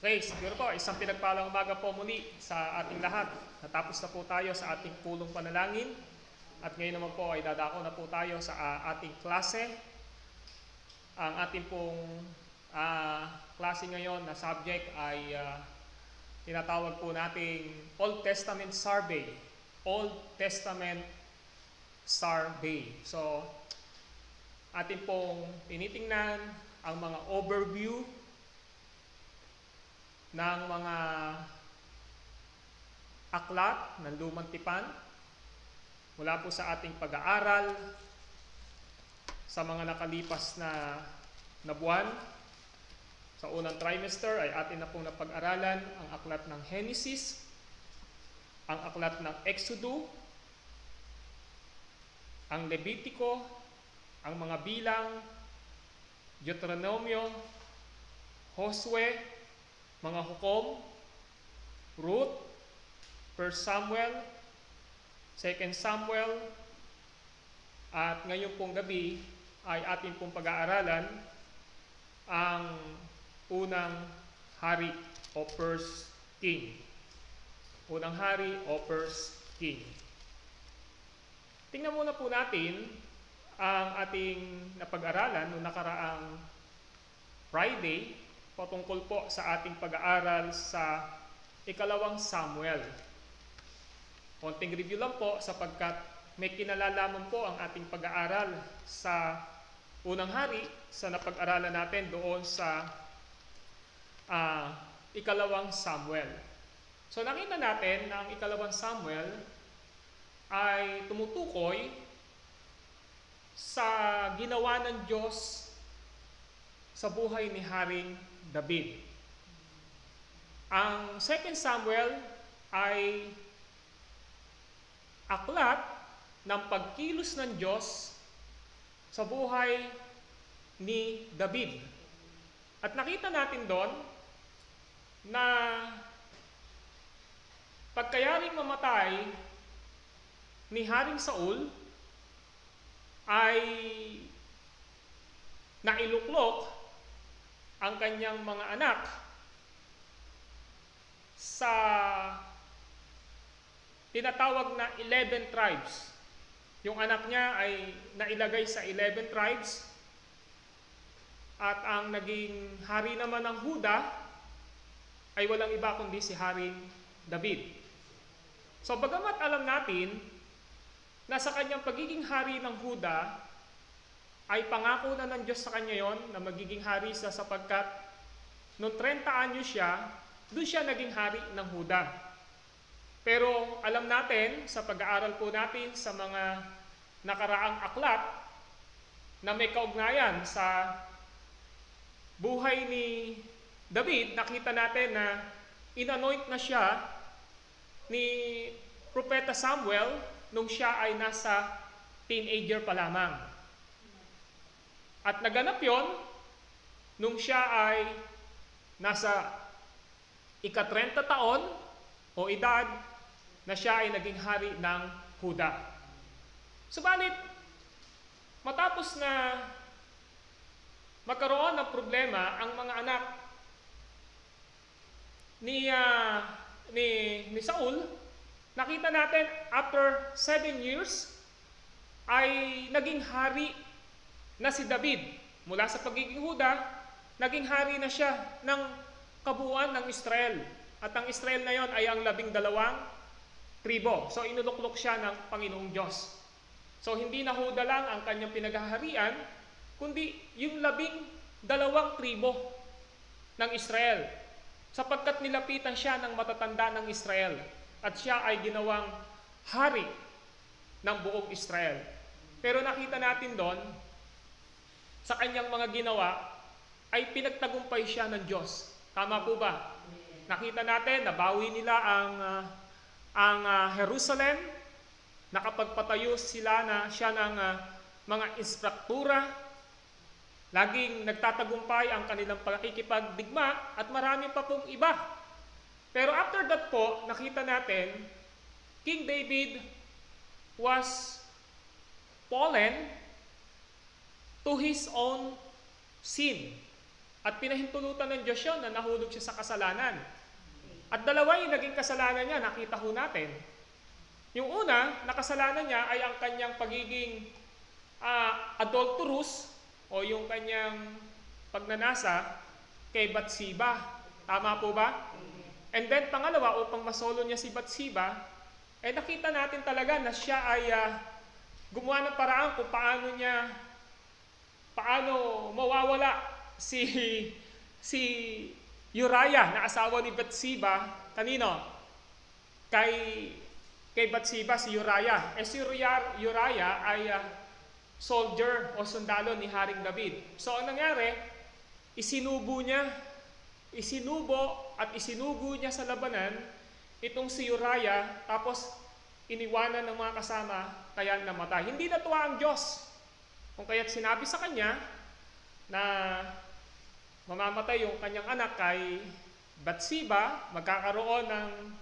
Okay, siguro po, isang pinagpalang umaga po muli sa ating lahat. Natapos na po tayo sa ating pulong panalangin. At ngayon naman po ay dadako na po tayo sa ating klase. Ang ating pong klase ngayon na subject ay tinatawag po nating Old Testament Survey. Old Testament Survey. So, ating pong tinitingnan ang mga overview ng mga aklat ng Lumang Tipan mula po sa ating pag-aaral sa mga nakalipas na buwan. Sa unang trimester ay atin na pong napag-aralan ang aklat ng Genesis, ang aklat ng Exodo, ang Levitico, ang mga bilang, Deuteronomio, Josue, mga hukom, Ruth, 1 Samuel, 2 Samuel, at ngayon pong gabi ay ating pong pag-aaralan ang unang hari o First King. Unang hari o First King. Tingnan muna po natin ang ating napag-aralan noong nakaraang Friday patungkol po sa ating pag-aaral sa ikalawang Samuel. Konting review lang po sapagkat may kinalalaman po ang ating pag-aaral sa unang hari sa napag-aralan natin doon sa ikalawang Samuel. So nakita natin na ang ikalawang Samuel ay tumutukoy sa ginawa ng Diyos sa buhay ni Haring David. Ang 2 Samuel ay aklat ng pagkilos ng Diyos sa buhay ni David. At nakita natin doon na pagkayaring mamatay ni Haring Saul ay nailuklok ang kanyang mga anak sa tinatawag na 11 tribes. Yung anak niya ay nailagay sa 11 tribes at ang naging hari naman ng Huda ay walang iba kundi si Haring David. So bagamat alam natin na sa kanyang pagiging hari ng Huda ay pangako na ng Diyos sa kanya yon na magiging hari siya sapagkat noong 30 anyo siya, doon siya naging hari ng Huda. Pero alam natin sa pag-aaral po natin sa mga nakaraang aklat na may kaugnayan sa buhay ni David, nakita natin na inanoint na siya ni Propeta Samuel nung siya ay nasa teenager pa lamang. At naganap yon nung siya ay nasa ika-30 taon o edad na siya ay naging hari ng Huda. Subalit, matapos na magkaroon ng problema ang mga anak ni Saul, nakita natin after 7 years ay naging hari na si David. Mula sa pagiging Huda, naging hari na siya ng kabuuan ng Israel. At ang Israel na yon ay ang 12 tribo. So inuluklok siya ng Panginoong Diyos. So hindi na Huda lang ang kanyang pinaghaharian, kundi yung 12 tribo ng Israel. Sapagkat nilapitan siya ng matatanda ng Israel. At siya ay ginawang hari ng buong Israel. Pero nakita natin doon, sa kanyang mga ginawa, ay pinagtagumpay siya ng Diyos. Tama po ba? Nakita natin, nabawi nila ang Jerusalem, nakapagpatayo siya ng mga instruktura, laging nagtatagumpay ang kanilang pakikipagdigma, at marami pa pong iba. Pero after that po, nakita natin, King David was fallen to his own sin. At pinahintulutan ng Diyos yun na nahulog siya sa kasalanan. At dalawa yung naging kasalanan niya, nakita ho natin. Yung una, nakasalanan niya ay ang kanyang pagiging adulterous o yung kanyang pagnanasa kay Bathsheba. Tama po ba? And then pangalawa, upang masolo niya si Bathsheba, nakita natin talaga na siya ay gumawa ng paraan kung paano mawawala si Uriah na asawa ni Bathsheba. Kanino? Kay Bathsheba si Uriah. Si Uriah ay soldier o sundalo ni Haring David. So ang nangyari, isinubo at isinugo niya sa labanan itong si Uriah, tapos iniwanan ng mga kasama, kaya namatay. Hindi natuwa ang Diyos kung kaya't sinabi sa kanya na mamamatay yung kanyang anak kay Bathsheba, magkakaroon ng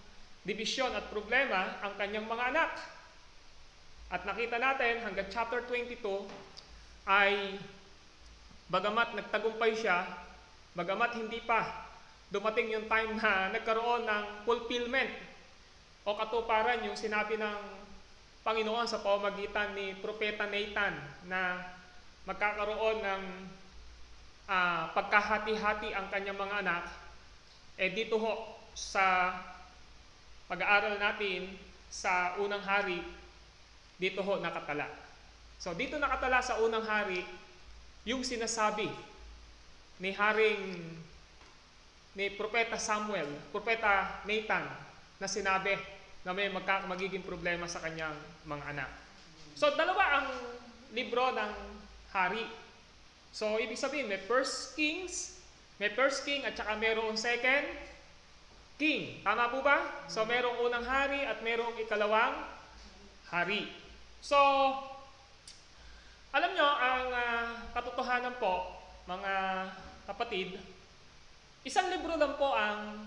dibisyon at problema ang kanyang mga anak. At nakita natin hanggang chapter 22 ay bagamat nagtagumpay siya, bagamat hindi pa dumating yung time na nagkaroon ng fulfillment o katuparan yung sinabi ng Panginoon sa pamamagitan ni Propeta Nathan na magkakaroon ng pagkahati-hati ang kanyang mga anak, dito ho sa pag-aaral natin sa unang hari, dito ho nakatala. So dito nakatala sa unang hari yung sinasabi ni Propeta Samuel, Propeta Nathan, na sinabi na may magiging problema sa kanyang mga anak. So dalawa ang libro ng hari. So ibig sabihin may first king at saka mayroong second king. Tama po ba? So mayroong unang hari at mayroong ikalawang hari. So alam nyo, ang katotohanan po, mga kapatid, isang libro lang po ang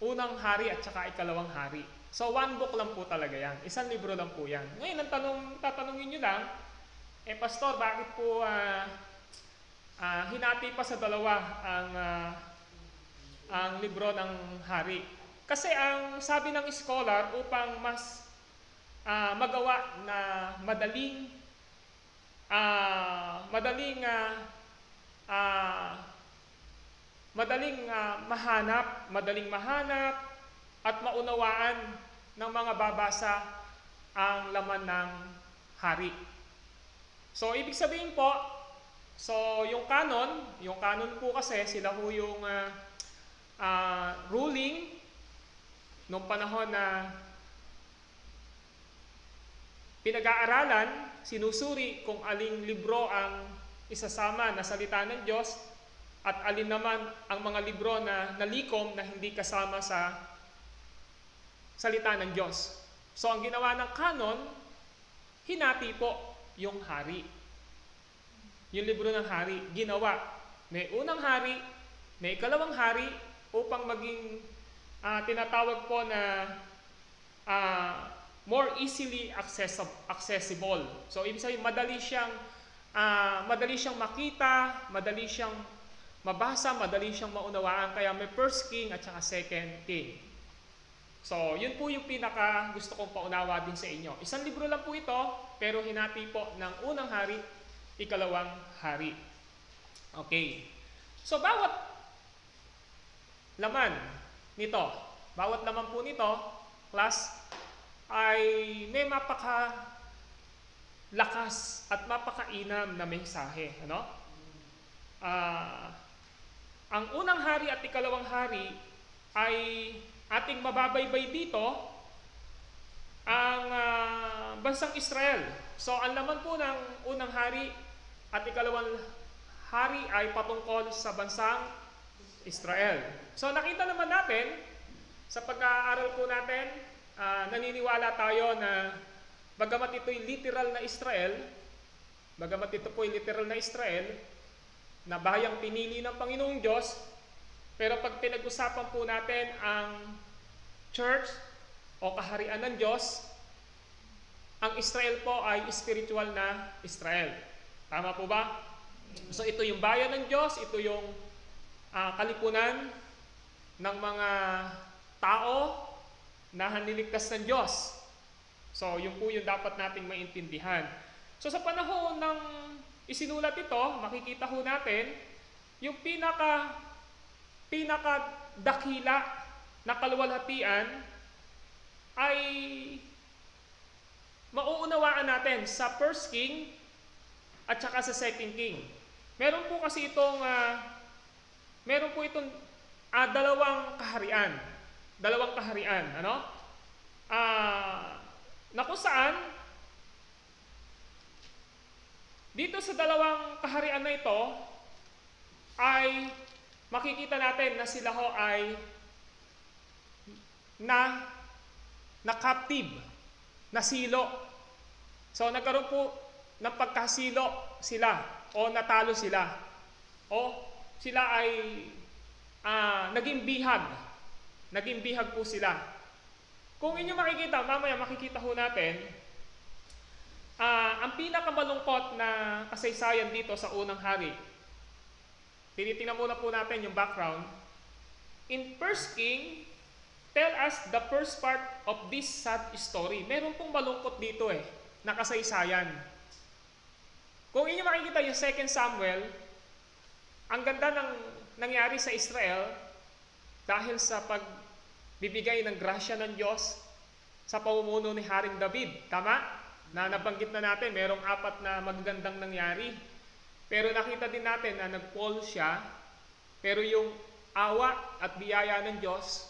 unang hari at saka ikalawang hari. So one book lang po talaga yan. Isang libro lang po yan. Ngayon, tatanungin nyo lang, Pastor, bakit po hinati pa sa dalawa ang libro ng hari? Kasi ang sabi ng scholar, upang mas magawa na madaling mahanap at maunawaan ng mga babasa ang laman ng hari. So ibig sabihin po, so yung canon po kasi sila ho yung ruling nung panahon na pinag-aaralan, sinusuri kung aling libro ang isasama na salita ng Diyos at alin naman ang mga libro na nalikom na hindi kasama sa salita ng Diyos. So ang ginawa ng canon, hinati po yung hari. Yung libro ng hari, ginawa. May unang hari, may ikalawang hari, upang maging tinatawag po na more easily accessible. So ibig sabihin, madali siyang makita, madali siyang mabasa, madali siyang maunawaan. Kaya may first king at saka second king. So yun po yung pinaka gusto kong paunawa din sa inyo. Isang libro lang po ito, pero hinati po ng unang hari, ikalawang hari. Okay. So bawat laman po nito, class, ay may mapakalakas at mapakainam na mensahe. Ano? Ang unang hari at ikalawang hari ay ating mababaybay dito ang bansang Israel. So ang laman po ng unang hari at ikalawang hari ay patungkol sa bansang Israel. So nakita naman natin sa pag-aaral po natin, naniniwala tayo na bagamat ito'y literal na Israel, na bahayang pinili ng Panginoong Diyos, pero pag pinag-usapan po natin ang church o kaharian ng Diyos, ang Israel po ay spiritual na Israel. Tama po ba? So ito yung bayan ng Diyos, ito yung kalipunan ng mga tao na haniligtas ng Diyos. So yun po yung dapat nating maintindihan. So sa panahon ng isinulat ito, makikita ho natin yung pinakadakila na kaluwalhatian ay mauunawaan natin sa First King at saka sa Second King. Meron po itong dalawang kaharian, ano? Na kung saan dito sa dalawang kaharian na ito ay makikita natin na sila ho ay na captive, nasilo. So nagkaroon po ng pagkasilo sila o natalo sila o sila ay naging bihag po sila. Kung inyo makikita, mamaya makikita ho natin ang pinakamalungkot na kasaysayan dito sa unang hari. Tinitingnan muna po natin yung background. In First King, tell us the first part of this sad story. Meron pong malungkot dito na kasaysayan. Kung inyo makikita yung 2 Samuel, ang ganda ng nangyari sa Israel dahil sa pagbibigay ng grasya ng Diyos sa pamumuno ni Haring David. Tama? Na nabanggit na natin, merong 4 na magagandang nangyari. Pero nakita din natin na nag-fall siya, pero yung awa at biyaya ng Diyos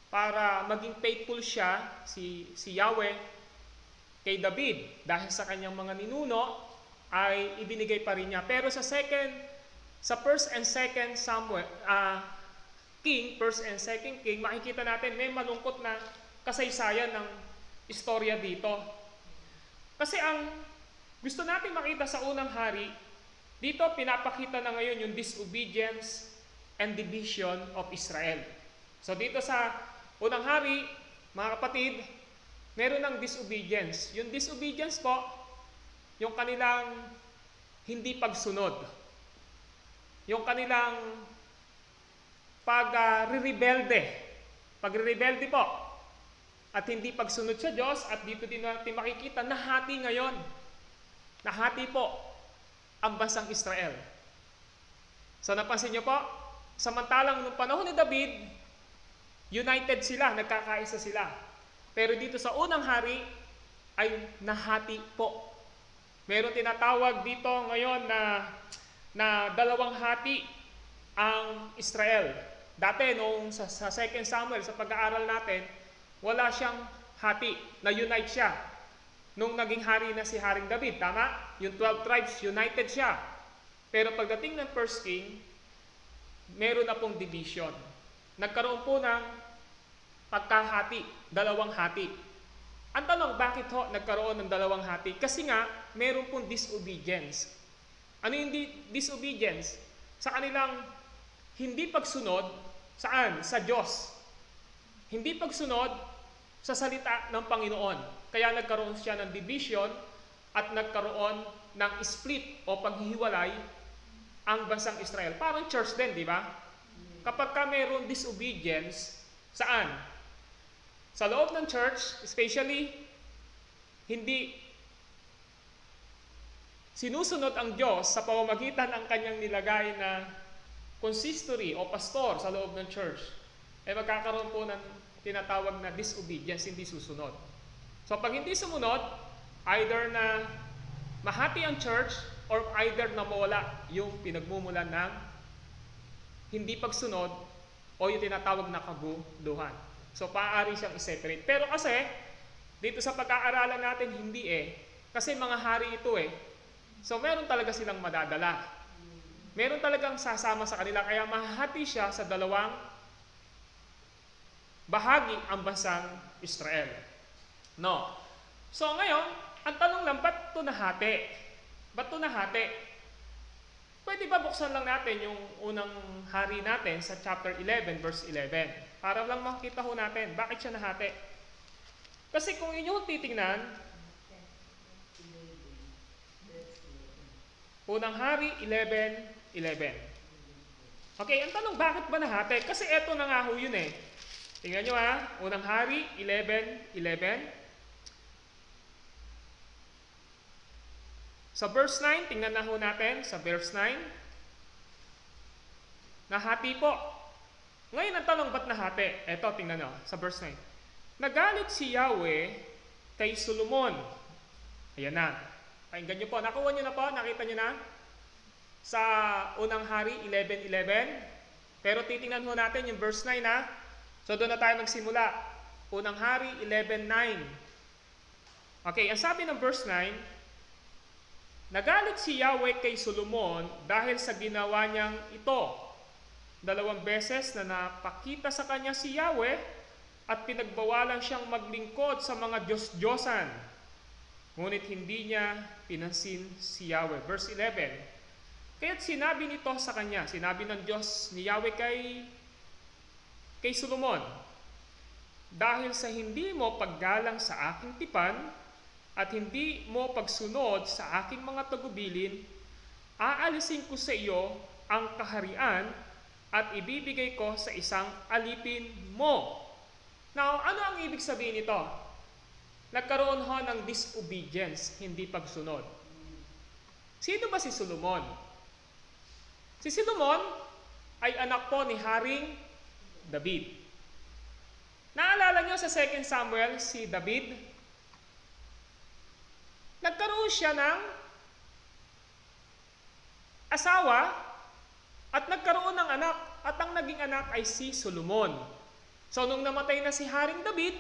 para maging faithful siya, si Yahweh, kay David, dahil sa kanyang mga ninuno, ay ibinigay pa rin niya. Pero sa First and Second Samuel, First and Second King, makikita natin may malungkot na kasaysayan ng istorya dito. Kasi ang gusto natin makita sa unang hari, dito pinapakita na ngayon yung disobedience and division of Israel. So dito sa unang hari, mga kapatid, meron ng disobedience. Yung disobedience po, yung kanilang hindi pagsunod. Yung kanilang pagre-rebelde po. At hindi pagsunod sa Diyos, at dito din natin makikita, nahati ngayon. Nahati po ang bansang Israel. So napansin niyo po, samantalang noong panahon ni David, united sila, nagkakaisa sila. Pero dito sa unang hari, ay nahati po. Meron tinatawag dito ngayon na dalawang hati ang Israel. Dati noong sa 2 Samuel, sa pag-aaral natin, wala siyang hati, na-unite siya. Nung naging hari na si Haring David, tama? Yung 12 tribes, united siya. Pero pagdating ng First King, meron na pong division. Nagkaroon po ng pagkahati, dalawang hati. Ang tanong, bakit ho nagkaroon ng dalawang hati? Kasi nga, meron pong disobedience. Ano yung disobedience? Sa kanilang hindi pagsunod, saan? Sa Diyos. Hindi pagsunod sa salita ng Panginoon. Kaya nagkaroon siya ng division at nagkaroon ng split o paghihiwalay ang bansang Israel. Parang church din, di ba? Kapag ka mayroon disobedience, saan? Sa loob ng church, especially, hindi sinusunod ang Diyos sa pamamagitan ng kanyang nilagay na consistory o pastor sa loob ng church, magkakaroon po ng tinatawag na disobedience, hindi susunod. So pag hindi sumunod, either na mahati ang church or either na mawala yung pinagmumulan ng hindi pagsunod o yung tinatawag na kaguluhan. So maaari siyang i-separate. Pero kasi, dito sa pag-aaralan natin, hindi Kasi mga hari ito So meron talaga silang madadala. Meron talagang sasama sa kanila, kaya mahati siya sa dalawang bahagi ang bansang Israel. No. So ngayon, ang tanong lang, ba't ito nahati? Ba't ito nahati? Pwede ba buksan lang natin yung unang hari natin sa chapter 11, verse 11? Para lang makita ho natin, bakit siya nahati? Kasi kung inyo titingnan, Unang Hari 11:11. Okay, ang tanong, bakit ba nahati? Kasi eto na nga ho yun eh. Tingnan nyo ha, Unang Hari 11:11. Sa verse 9, tingnan na ho natin sa verse 9. Nahati po. Ngayon ang tanong, ba't nahati? Eto, tingnan nyo, sa verse 9. Nagalit si Yahweh kay Solomon. Ayan na. Pakinggan nyo po. Nakuha nyo na po? Nakita nyo na? Sa Unang Hari 11:11. Pero titingnan ho natin yung verse 9 ha. So doon na tayo magsimula. Unang Hari 11:9. Okay, ang sabi ng verse 9, nagalit si Yahweh kay Solomon dahil sa ginawa niyang ito. 2 beses na napakita sa kanya si Yahweh at pinagbawalan siyang maglingkod sa mga Diyos-Diyosan. Ngunit hindi niya pinansin si Yahweh. Verse 11. Kaya't sinabi nito sa kanya, sinabi ng Diyos ni Yahweh kay Solomon, dahil sa hindi mo paggalang sa aking tipan at hindi mo pagsunod sa aking mga tagubilin, aalisin ko sa iyo ang kaharian at ibibigay ko sa isang alipin mo. Now, ano ang ibig sabihin nito? Nagkaroon ho ng disobedience, hindi pagsunod. Sino ba si Solomon? Si Solomon ay anak po ni Haring David. Naalala nyo sa 2 Samuel, si David? Nagkaroon siya ng asawa at nagkaroon ng anak. At ang naging anak ay si Solomon. So, nung namatay na si Haring David,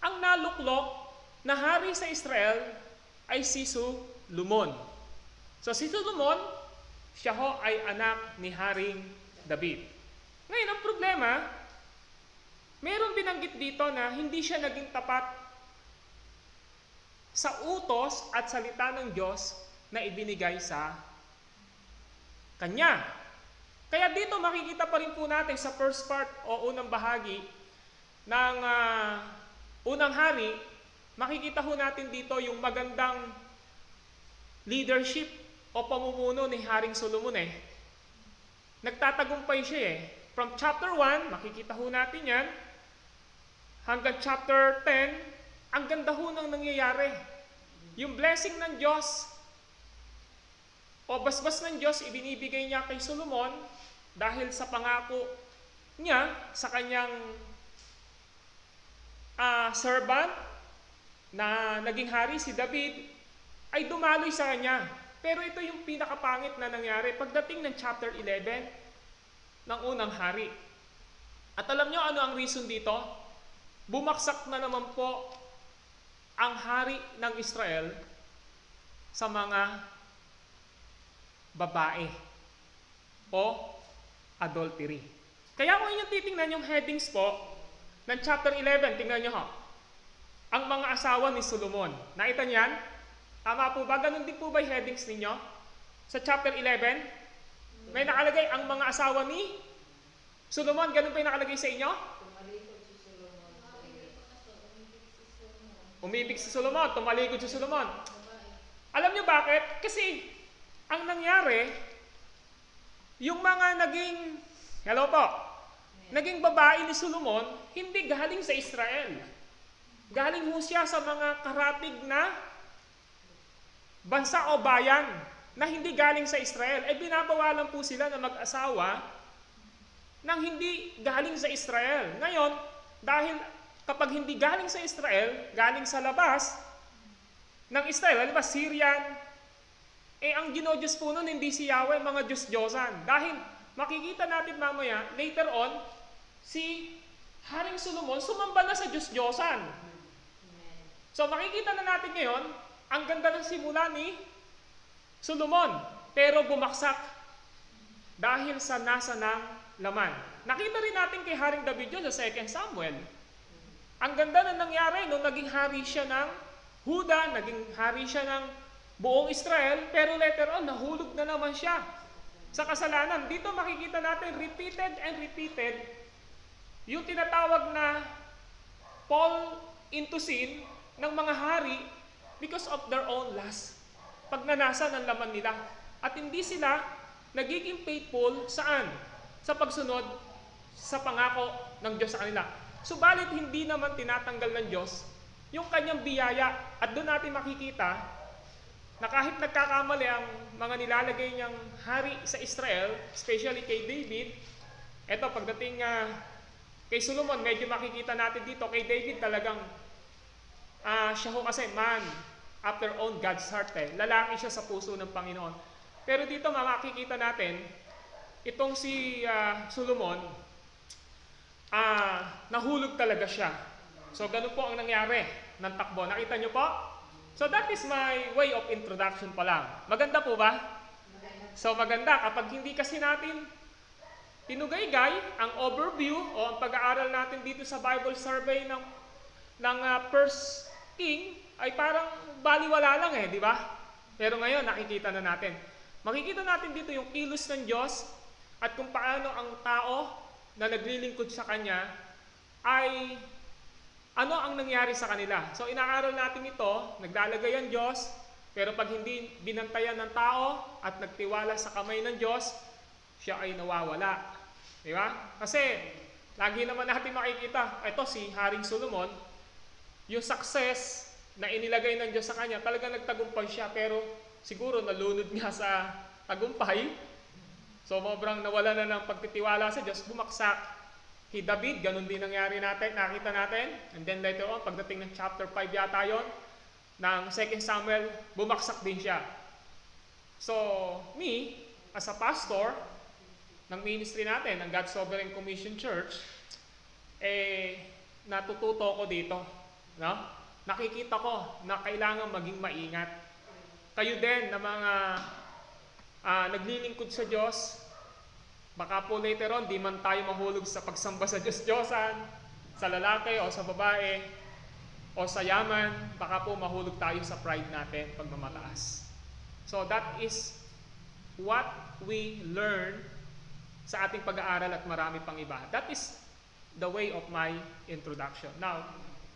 ang naluklok na hari sa Israel ay si Solomon. So, si Solomon, siya ho ay anak ni Haring David. Ngayon, ang problema, mayroon binanggit dito na hindi siya naging tapat sa utos at salita ng Diyos na ibinigay sa kanya. Kaya dito makikita pa rin po natin sa first part o unang bahagi ng Unang Hari, makikita ho natin dito yung magandang leadership o pamumuno ni Haring Solomon eh. Nagtatagumpay siya eh. From chapter 1, makikita ho natin yan, hanggang chapter 10, ang ganda ho ng nangyayari. Yung blessing ng Diyos o basbas ng Diyos ibinibigay niya kay Solomon dahil sa pangako niya sa kanyang servant na naging hari, si David, ay dumaloy sa kanya. Pero ito yung pinakapangit na nangyari pagdating ng chapter 11 ng Unang Hari. At alam nyo ano ang reason dito? Bumaksak na naman po ang hari ng Israel sa mga babae o adultery. Kaya kung inyong titingnan yung headings po ng chapter 11, tingnan nyo ho. Ang mga asawa ni Solomon. Nakita niyan? Tama po ba? Ganun din po ba yung headings ninyo? Sa chapter 11, may nakalagay ang mga asawa ni Solomon. Ganun pa yung nakalagay sa inyo? Umibig si Solomon, tumalikod si Solomon. Alam nyo bakit? Kasi ang nangyari, yung mga naging babae ni Solomon, hindi galing sa Israel. Galing ho siya sa mga karatig na bansa o bayan na hindi galing sa Israel. Binabawalan po sila na mag-asawa nang hindi galing sa Israel. Ngayon, dahil kapag hindi galing sa Israel, galing sa labas ng Israel, halimbawa Syrian, ang Diyos po nun, hindi si Yahweh, mga Diyos-Diyosan. Dahil makikita natin mamaya, later on, si Haring Solomon sumamba na sa Diyos-Diyosan. So makikita na natin ngayon, ang ganda ng simula ni Solomon, pero bumaksak dahil sa nasa ng laman. Nakita rin natin kay Haring David yun sa 2 Samuel. Ang ganda na nangyari nung naging hari siya ng Huda, naging hari siya ng buong Israel, pero later on, nahulog na naman siya sa kasalanan. Dito makikita natin repeated and repeated yung tinatawag na fall into sin ng mga hari because of their own lust. pagnanasa ng laman nila. At hindi sila nagiging faithful saan? Sa pagsunod sa pangako ng Diyos sa kanila. Subalit hindi naman tinatanggal ng Diyos yung kanyang biyaya. At doon natin makikita na kahit nagkakamali ang mga nilalagay niyang hari sa Israel, especially kay David, eto pagdating kay Solomon, medyo makikita natin dito, kay David talagang siya ho kasi man after own God's heart. Lalaki siya sa puso ng Panginoon. Pero dito makikita natin, itong si Solomon, nahulog talaga siya. So ganun po ang nangyari ng takbo. Nakita nyo po? So that is my way of introduction pa lang. Maganda po ba? So maganda kapag hindi kasi natin tinugaygay ang overview o ang pag-aaral natin dito sa Bible survey ng First King ay parang baliwala lang di ba? Pero ngayon nakikita na natin. Makikita natin dito yung kilos ng Diyos at kung paano ang tao na naglilingkod sa Kanya ay ano ang nangyari sa kanila. So inaaral natin ito, naglalagay ang Diyos, pero pag hindi binantayan ng tao at nagtiwala sa kamay ng Diyos, siya ay nawawala. Di ba? Kasi lagi naman natin makikita, ito si Haring Solomon, yung success na inilagay ng Diyos sa kanya, talaga nagtagumpay siya, pero siguro nalunod nga sa tagumpay. So sobrang nawala na ng pagtitiwala sa Diyos, bumaksak. Kay David, ganun din nangyari natin, nakita natin. And then later on, pagdating ng chapter 5 yata yon ng 2 Samuel, bumaksak din siya. So, me, as a pastor ng ministry natin, ng God's Sovereign Commission Church, natututo ko dito. No? Nakikita ko na kailangan maging maingat. Kayo din na mga naglilingkod sa Diyos, baka po later on, di man tayo mahulog sa pagsamba sa Diyos-Diyosan, sa lalaki o sa babae, o sa yaman, baka po mahulog tayo sa pride natin, pagmamataas. So that is what we learn sa ating pag-aaral at marami pang iba. That is the way of my introduction. Now,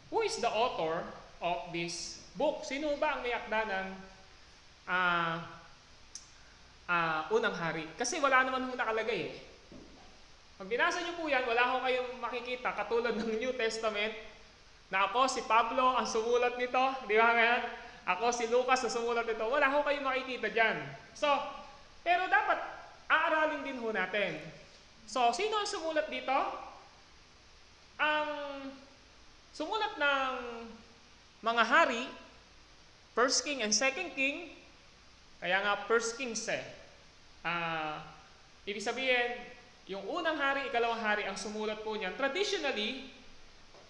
who is the author of this book? Sino ba ang may akda ng Unang Hari? Kasi wala naman hong nakalagay Pag binasa nyo po yan, wala ko kayong makikita katulad ng New Testament na ako si Pablo ang sumulat nito, di ba ngayon? Ako si Lucas ang sumulat nito. Wala ko kayong makikita dyan. So, pero dapat aaralin din ho natin. So, sino ang sumulat dito? Ang sumulat ng mga hari, First King and Second King, kaya nga First Kings ibig sabihin, yung unang hari, ikalawang hari ang sumulat po niyan. Traditionally,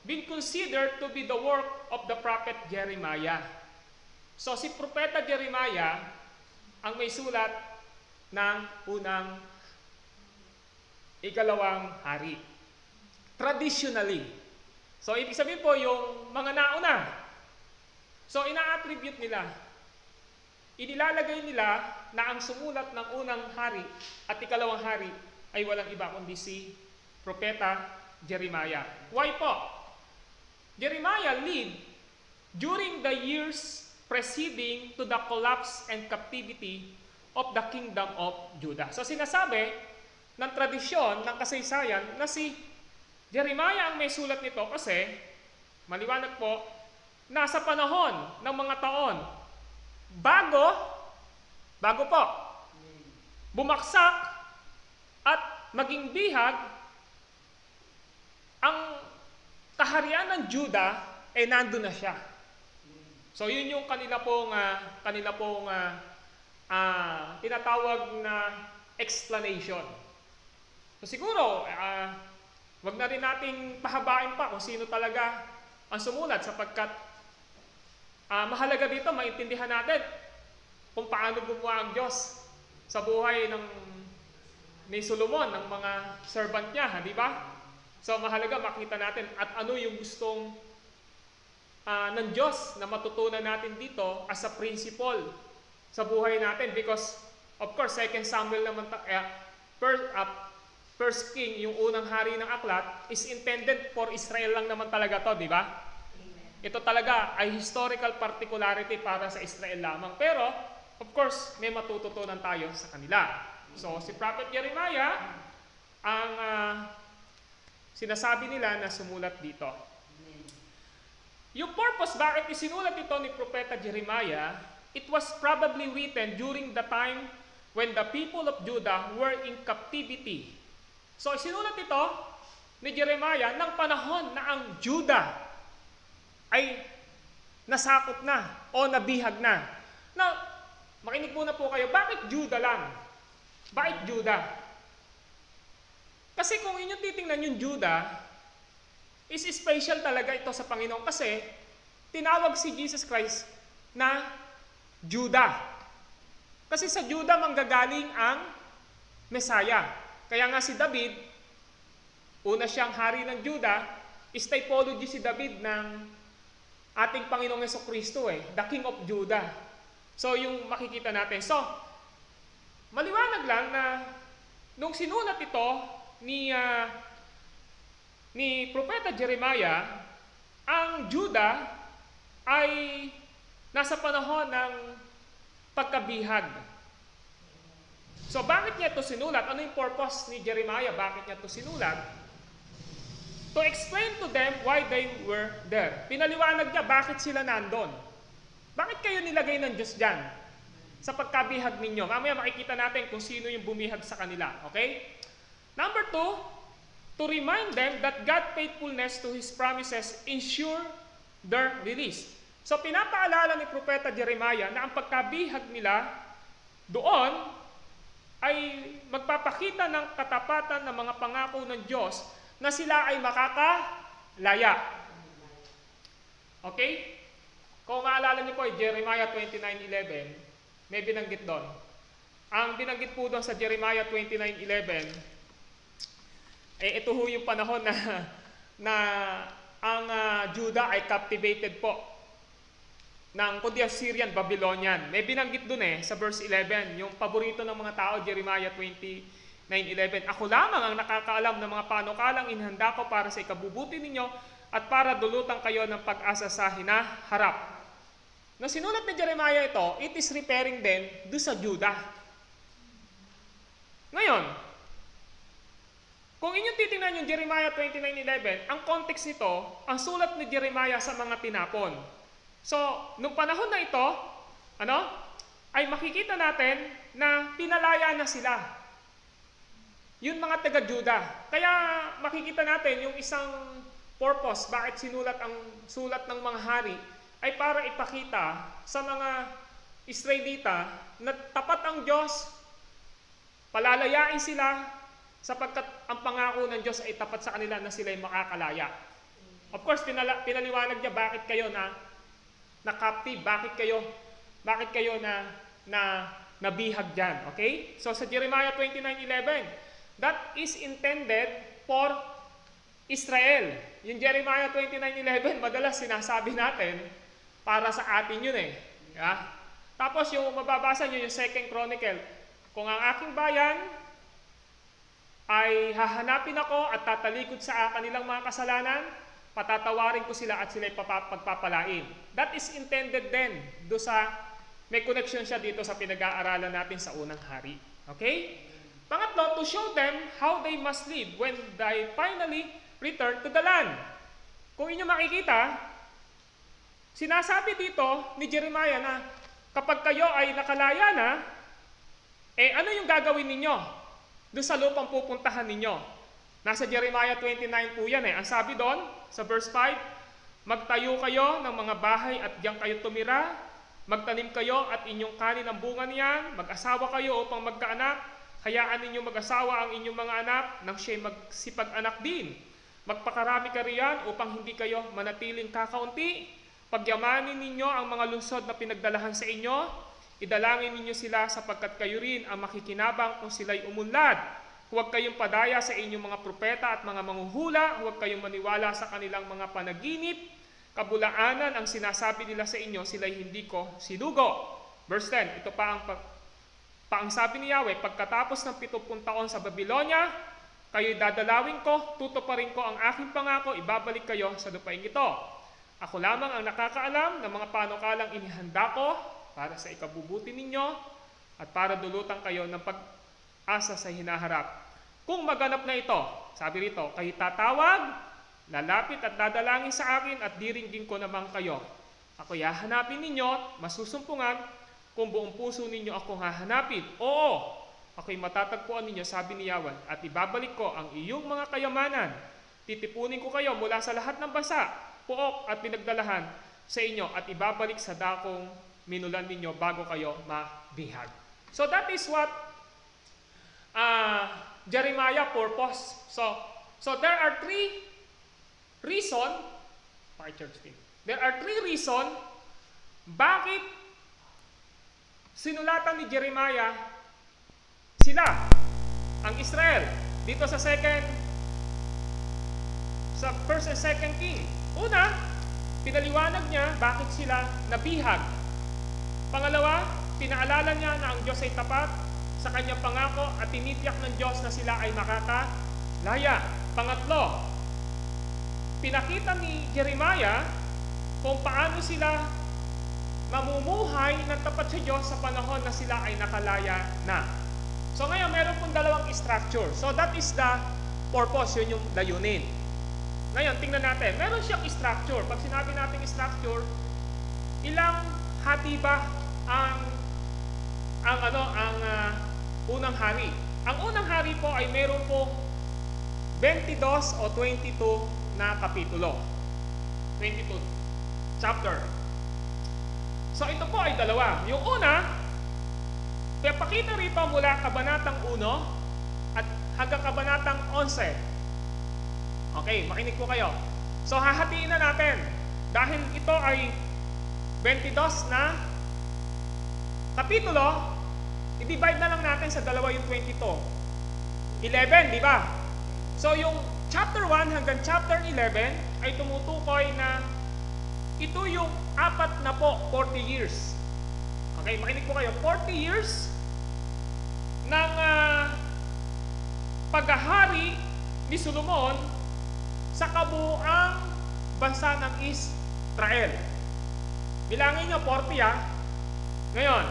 been considered to be the work of the prophet Jeremiah. So si Propeta Jeremiah ang may sulat ng unang, ikalawang hari. Traditionally. So ibig sabihin po yung mga nauna. So ina-attribute nila, inilalagay nila na ang sumulat ng unang hari at ikalawang hari ay walang iba kundi si Propeta Jeremiah. Why po? Jeremiah lived during the years preceding to the collapse and captivity of the kingdom of Judah. So sinasabi ng tradisyon, ng kasaysayan na si Jeremiah ang may sulat nito kasi maliwanag po, nasa panahon ng mga taon bago po bumaksak at maging bihag ang kaharian ng Judah, nandun na siya. So yun yung kanila pong tinatawag na explanation. So siguro, wag na rin nating pahabain pa kung sino talaga ang sumulat sapagkat mahalaga dito maintindihan natin kung paano gumawa ang Diyos sa buhay ni Solomon, ng mga servant niya, di ba? So mahalaga makita natin at ano yung gustong ng Diyos na matutunan natin dito as a principle sa buhay natin, because of course 2 Samuel naman First King, yung unang hari ng aklat, is intended for Israel lang naman talaga to, di ba? Ito talaga ay historical particularity para sa Israel lamang. Pero of course, may matututunan tayo sa kanila. So, si Prophet Jeremiah, ang sinasabi nila na sumulat dito. Yung purpose, bakit isinulat ito ni Propeta Jeremiah, it was probably written during the time when the people of Judah were in captivity. So, isinulat ito ni Jeremiah ng panahon na ang Judah ay nasakop na o nabihag na. Now, makinig muna po kayo, bakit Judah lang? Bakit Judah? Kasi kung inyong titingnan yung Judah, is special talaga ito sa Panginoon kasi tinawag si Jesus Christ na Judah. Kasi sa Judah manggagaling ang Messiah. Kaya nga si David, una siyang hari ng Judah, is typology si David ng ating Panginoong Jesucristo the King of Judah. So yung makikita natin. So, maliwanag lang na nung sinulat ito ni Propeta Jeremiah, ang Judah ay nasa panahon ng pagkabihag. So bakit niya ito sinulat? Ano yung purpose ni Jeremiah? Bakit niya ito sinulat? To explain to them why they were there. Pinaliwanag niya bakit sila nandun. Bakit kayo nilagay ng Diyos dyan? Sa pagkabihag ninyo. Mamaya makikita natin kung sino yung bumihag sa kanila. Okay? Number 2, to remind them that God's faithfulness to His promises ensure their release. So pinapaalala ni Propeta Jeremiah na ang pagkabihag nila doon ay magpapakita ng katapatan ng mga pangako ng Diyos na sila ay makakalaya. Okay? Kung maalala niyo po, Jeremiah 29:11, may binanggit doon. Ang binanggit po doon sa Jeremiah 29:11, ito ho yung panahon na ang Judah ay captivated po ng kundi Syrian, Babylonian. May binanggit dun sa verse 11, yung paborito ng mga tao, Jeremiah 29:11. Ako lamang ang nakakaalam ng mga panukalang inihanda ko para sa ikabubuti ninyo at para dulutan kayo ng pag-asa sa hinaharap. Nung sinulat ni Jeremiah ito, it is referring din doon sa Judah. Ngayon, kung inyong titingnan yung Jeremiah 29:11, ang context nito, ang sulat ni Jeremiah sa mga tinapon. So, nung panahon na ito, ay makikita natin na pinalaya na sila. Yun mga taga-Judah. Kaya makikita natin yung isang purpose, bakit sinulat ang sulat ng mga hari, ay para ipakita sa mga Israelita na tapat ang Diyos, palalayain sila, sapagkat ang pangako ng Diyos ay tapat sa kanila na sila ay makakalaya. Of course, pinaliwanag niya bakit kayo na captive, bakit kayo na nabihag dyan. Okay? So sa Jeremiah 29:11, that is intended for Israel. Yung Jeremiah 29:11, madalas sinasabi natin, para sa atin yun Yeah? Tapos yung mababasa nyo, yung 2 Chronicle, kung ang aking bayan ay hahanapin ako at tatalikod sa kanilang mga kasalanan, patatawarin ko sila at sila'y pagpapalain. That is intended then, do sa, may connection siya dito sa pinag-aaralan natin sa unang hari. Okay? Pangatlo, to show them how they must live when they finally return to the land. Kung inyo makikita, sinasabi dito ni Jeremiah na kapag kayo ay nakalaya na, ano yung gagawin ninyo doon sa lupang pupuntahan ninyo? Nasa Jeremiah 29 po yan Ang sabi doon, sa verse 5, magtayo kayo ng mga bahay at diyan kayo tumira, magtanim kayo at inyong kanin ang bunga niyan, mag-asawa kayo upang magkaanak, hayaan ninyong mag-asawa ang inyong mga anak nang siya'y magsipag-anak din. Magpakarami ka riyan upang hindi kayo manatiling kakaunti, pagyamanin ninyo ang mga lungsod na pinagdalahan sa inyo, idalangin ninyo sila sapagkat kayo rin ang makikinabang kung sila'y umunlad. Huwag kayong padaya sa inyong mga propeta at mga manghuhula, huwag kayong maniwala sa kanilang mga panaginip. Kabulaanan ang sinasabi nila sa inyo, sila'y hindi ko sinugo. Verse 10, ito pa ang sabi ni Yahweh, pagkatapos ng 70 taon sa Babylonia, kayo'y dadalawin ko, tutuparin ko ang aking pangako, ibabalik kayo sa lupain ito. Ako lamang ang nakakaalam ng mga panukalang inihanda ko para sa ikabubuti ninyo at para dulutan kayo ng pag-asa sa hinaharap. Kung maganap na ito, sabi rito, kayo tatawag, lalapit at dadalangin sa akin at diringgin ko naman kayo. Ako hahanapin ninyo, masusumpungan, kung buong puso ninyo akong hahanapin. Oo, ako'y matatagpuan ninyo, sabi ni Yahweh, at ibabalik ko ang iyong mga kayamanan. Titipunin ko kayo mula sa lahat ng bansa, puok at pinagdalahan sa inyo, at ibabalik sa dakong minulan ninyo bago kayo mabihag. So that is what Jeremiah purpose. So there are three reasons, there are three reasons bakit sinulatan ni Jeremiah sila, ang Israel, dito sa first and second king. Una, pinaliwanag niya bakit sila nabihag. Pangalawa, pinaalala niya na ang Diyos ay tapat sa kanyang pangako at tinitiyak ng Diyos na sila ay makakalaya. Pangatlo, pinakita ni Jeremiah kung paano sila mamumuhay ng tapat sa Diyos sa panahon na sila ay nakalaya na. So ngayon, meron pong dalawang structure. So that is the purpose, yun yung layunin. Ngayon, tingnan natin. Meron siyang structure. Pag sinabi natin structure, ilang hati ba ang unang hari? Ang unang hari po ay meron po 22 o 22 na kapitulo. 22 chapter. So ito po ay dalawa. Yung una, papakita rito mula kabanatang 1 at hanggang kabanatang 11. Okay, makinig po kayo. So hahatiin na natin. Dahil ito ay 22 na kapitulo, i-divide na lang natin sa dalawa yung 22. 11, di ba? So yung chapter 1 hanggang chapter 11 ay tumutukoy na ito yung 40 years. Okay, makinig po kayo. 40 years ng paghahari ni Solomon sa kabuuang bansa ng Israel. Bilangin nyo, 40 Ngayon,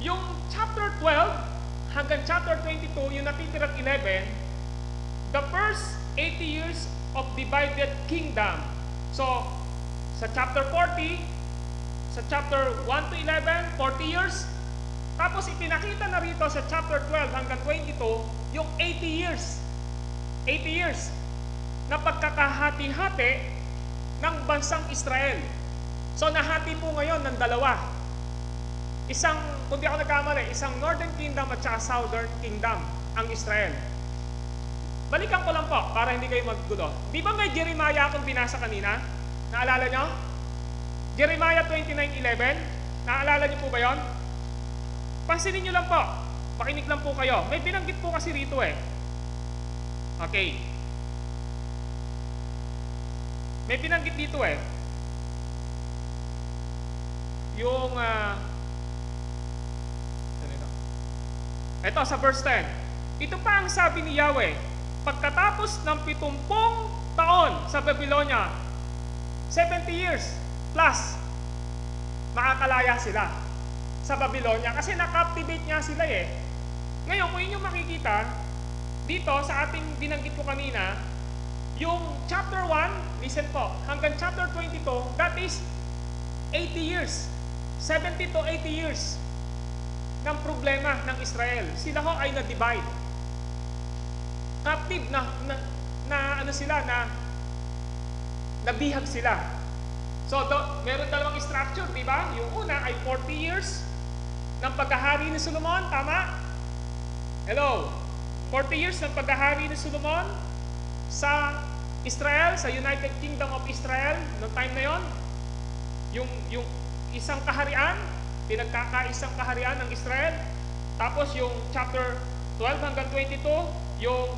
yung chapter 12 hanggang chapter 22, yung natitirang 11, the first 80 years of divided kingdom. So, sa chapter 40, sa chapter 1 to 11, 40 years. Tapos ipinakita na rito sa chapter 12 hanggang 22, yung 80 years. 80 years na pagkakahati-hati ng bansang Israel. So nahati po ngayon ng dalawa. Isang, kung di ako nagkamali, isang Northern Kingdom at saka Southern Kingdom ang Israel. Balikan ko lang po para hindi kayo maggulo. Di ba may Jeremiah akong binasa kanina? Naalala nyo? Jeremiah 29:11. Naalala nyo po ba yon? Pansinin nyo lang po. Pakinig lang po kayo. May binanggit po kasi rito Okay. May binanggit dito yung ito sa verse 10. Ito pa ang sabi ni Yahweh, pagkatapos ng 70 taon sa Babylonia, 70 years plus, makakalaya sila sa Babylonia kasi na-captivate nga sila Ngayon, kung inyong makikita dito sa ating binanggit ko kanina, yung chapter 1, listen po, hanggang chapter 22, that is 80 years. 70 to 80 years ng problema ng Israel. Sila ho ay na-divide. Captive nabihag sila. So, meron dalawang structure, di ba? Yung una ay 40 years ng paghahari ni Solomon, tama? Hello? 40 years ng paghahari ni Solomon sa Israel, sa United Kingdom of Israel, noong time na yon, yung isang kaharian, pinagkakaisang kaharian ng Israel. Tapos yung chapter 12 hanggang 22, yung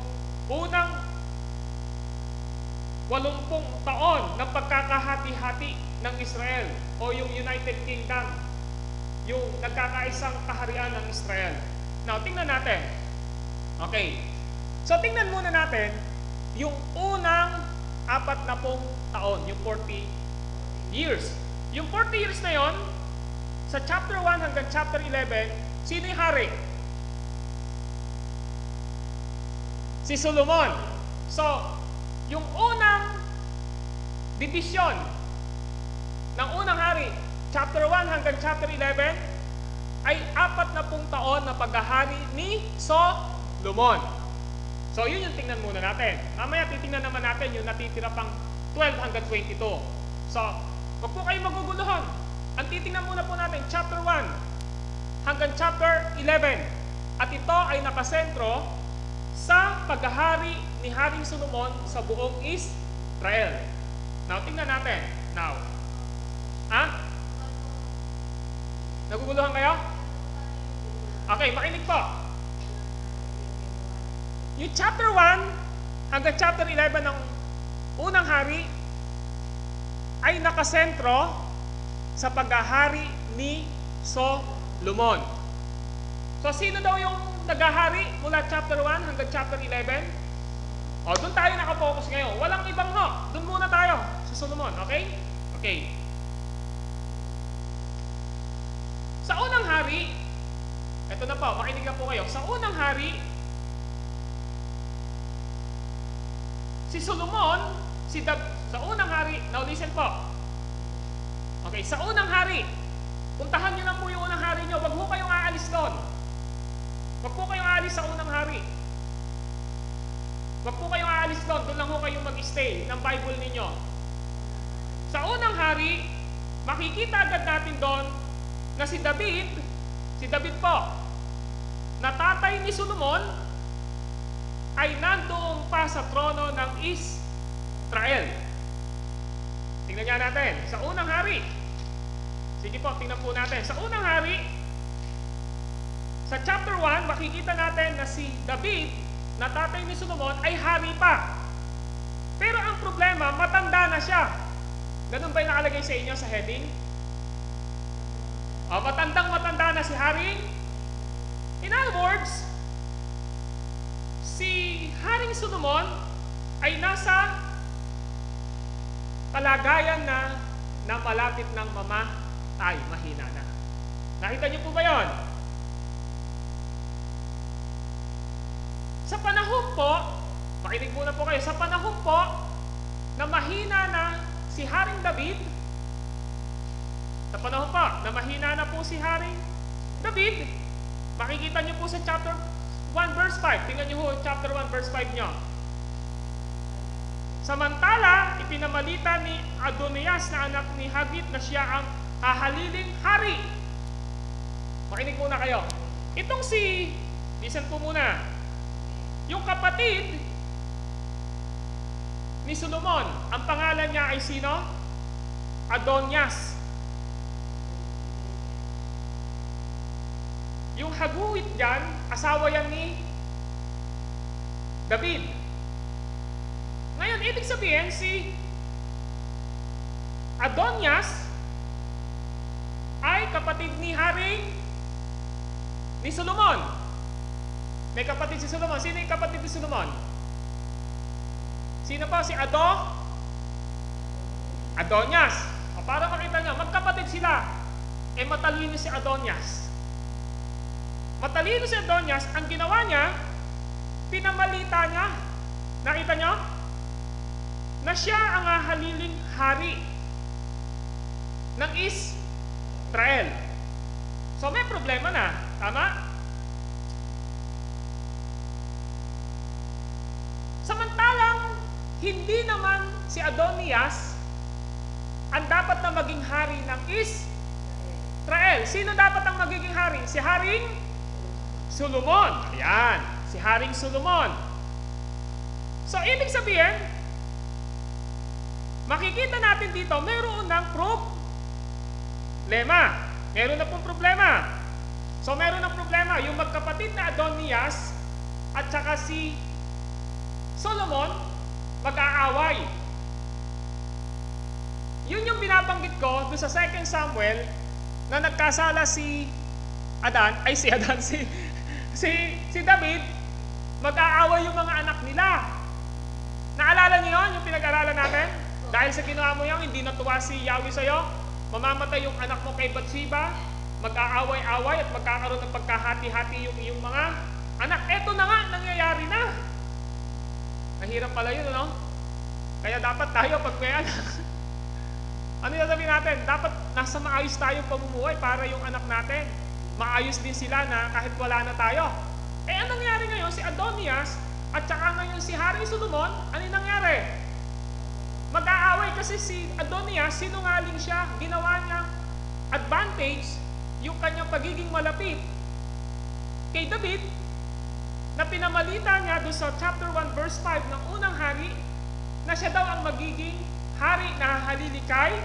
unang 80 taon ng pagkakahati-hati ng Israel o yung United Kingdom, yung nagkakaisang kaharian ng Israel. Now, tingnan natin. Okay. So, tingnan muna natin yung unang 40 taon, yung 40 years. Yung 40 years na yon, sa chapter 1 hanggang chapter 11, sino yung hari? Si Solomon. So, yung unang division ng unang hari, chapter 1 hanggang chapter 11, ay 40 taon na paghahari ni Solomon. So, yun yung tingnan muna natin. Mamaya titingnan naman natin yung natitira pang 12 hanggang 22. So, wag po kayong maguguluhan. Ang titingnan muna po natin, chapter 1 hanggang chapter 11. At ito ay nakasentro sa paghahari ni Haring Solomon sa buong Israel. Now, tingnan natin. Now, naguguluhan kayo? Okay, makinig po. Yung chapter 1 hanggang chapter 11 ng unang hari ay nakasentro sa paghahari ni Solomon. So, sino daw yung naghahari mula chapter 1 hanggang chapter 11? O, doon tayo nakapokus ngayon. Walang ibang no. Doon muna tayo sa Solomon. Okay? Okay. Sa unang hari, eto na po, makinig na po kayo. Sa unang hari, si Solomon, sa unang hari, now listen po. Okay, sa unang hari, puntahan nyo lang po yung unang hari nyo. Wag po kayong aalis doon. Wag po kayong aalis sa unang hari. Wag po kayong aalis doon. Doon lang po kayong mag-stay ng Bible ninyo. Sa unang hari, makikita agad natin doon na si David po, na tatay ni Solomon, ay nandoon pa sa trono ng Israel. Tingnan nga natin, sa unang hari. Sige po, tingnan po natin. Sa unang hari, sa chapter 1, makikita natin na si David, na tatay ni Solomon, ay hari pa. Pero ang problema, matanda na siya. Ganun ba yung nakalagay sa inyo sa heading? Matandang-matanda na si Haring. In other words, si Haring Solomon ay nasa kalagayan na malapit ng mamatay, mahina na. Nakita niyo po ba yon? Sa panahon po, makinig muna po kayo, sa panahon po na mahina na si Haring David, sa panahon po na mahina na po si Haring David, makikita niyo po sa chapter 1 verse 5. Tingnan niyo po chapter 1 verse 5 niyo. Samantala, ipinamalita ni Adonias na anak ni Hagit na siya ang hahaliling hari. Makinig muna kayo. Itong listen po muna, yung kapatid ni Solomon, ang pangalan niya ay sino? Adonias. Yung Haguit dyan, asawa yan ni David. Ngayon, ibig sabihin, si Adonias ay kapatid ni Haring ni Solomon. May kapatid si Solomon. Sino yung kapatid ni Solomon? Sino pa? Si Adonias. O, para makita nyo, magkapatid sila. Matalino si Adonias. Matalino si Adonias, ang ginawa niya, pinamalita niya. Nakita nyo? Na siya ang hahaliling hari ng Israel. So may problema na. Tama? Samantalang, hindi naman si Adonias ang dapat na maging hari ng Israel. Sino dapat ang magiging hari? Si Haring Solomon. Ayan, si Haring Solomon. So, ibig sabihin, makikita natin dito, mayroon ng problema. Meron na pong problema. So, meron ng problema. Yung magkapatid na Adonias at saka si Solomon, mag-aaway. Yun yung binabanggit ko doon sa 2 Samuel na nagkasala si David, mag-aaway yung mga anak nila. Naalala niyo yun, yung pinag-aralan natin? Dahil sa ginawa mo yan, hindi natuwa si Yahweh sa'yo, mamamatay yung anak mo kay Bathsheba, mag-aaway-away at magkakaroon ng pagkahati-hati yung iyong mga anak. Eto na nga, nangyayari na. Mahirap pala yun, ano? Kaya dapat tayo pag may anak, ano yung sabihin natin? Dapat nasa maayos tayong pamumuhay para yung anak natin, maayos din sila na kahit wala na tayo. Anong nangyari ngayon? Si Adonias at saka ngayon si Haring Solomon, ano yung nangyari? Mag-aaway kasi si Adonias, sinungaling siya, ginawa niya advantage yung kanyang pagiging malapit kay David, na pinamalita niya doon sa chapter 1 verse 5 ng unang hari, na siya daw ang magiging hari na hahalili kay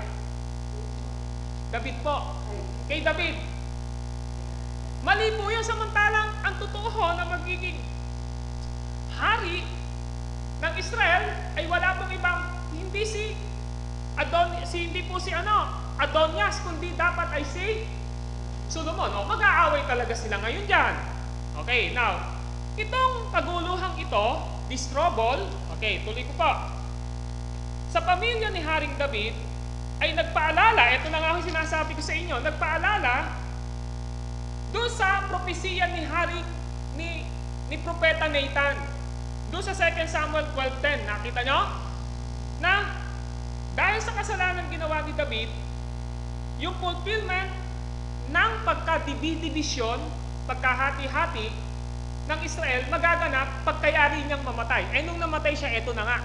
David po. Kay David. Mali po yun, samantalang ang totoo na magiging hari ng Israel ay wala pong ibang, hindi po si Adonias, kundi dapat ay si Solomon. Mag-aaway talaga sila ngayon dyan. Okay, now, itong kaguluhang ito, this trouble, okay, tuloy ko po. Sa pamilya ni Haring David ay nagpaalala, ito na nga ang sinasabi ko sa inyo, nagpaalala doon sa propesiya ni Propeta Nathan. Doon sa 2 Samuel 12:10, nakita nyo? Na dahil sa kasalanan ginawa ni David, yung fulfillment ng pagkadibidisyon, pagkahati-hati ng Israel magaganap pagkayari niyang mamatay. Nung namatay siya, eto na nga.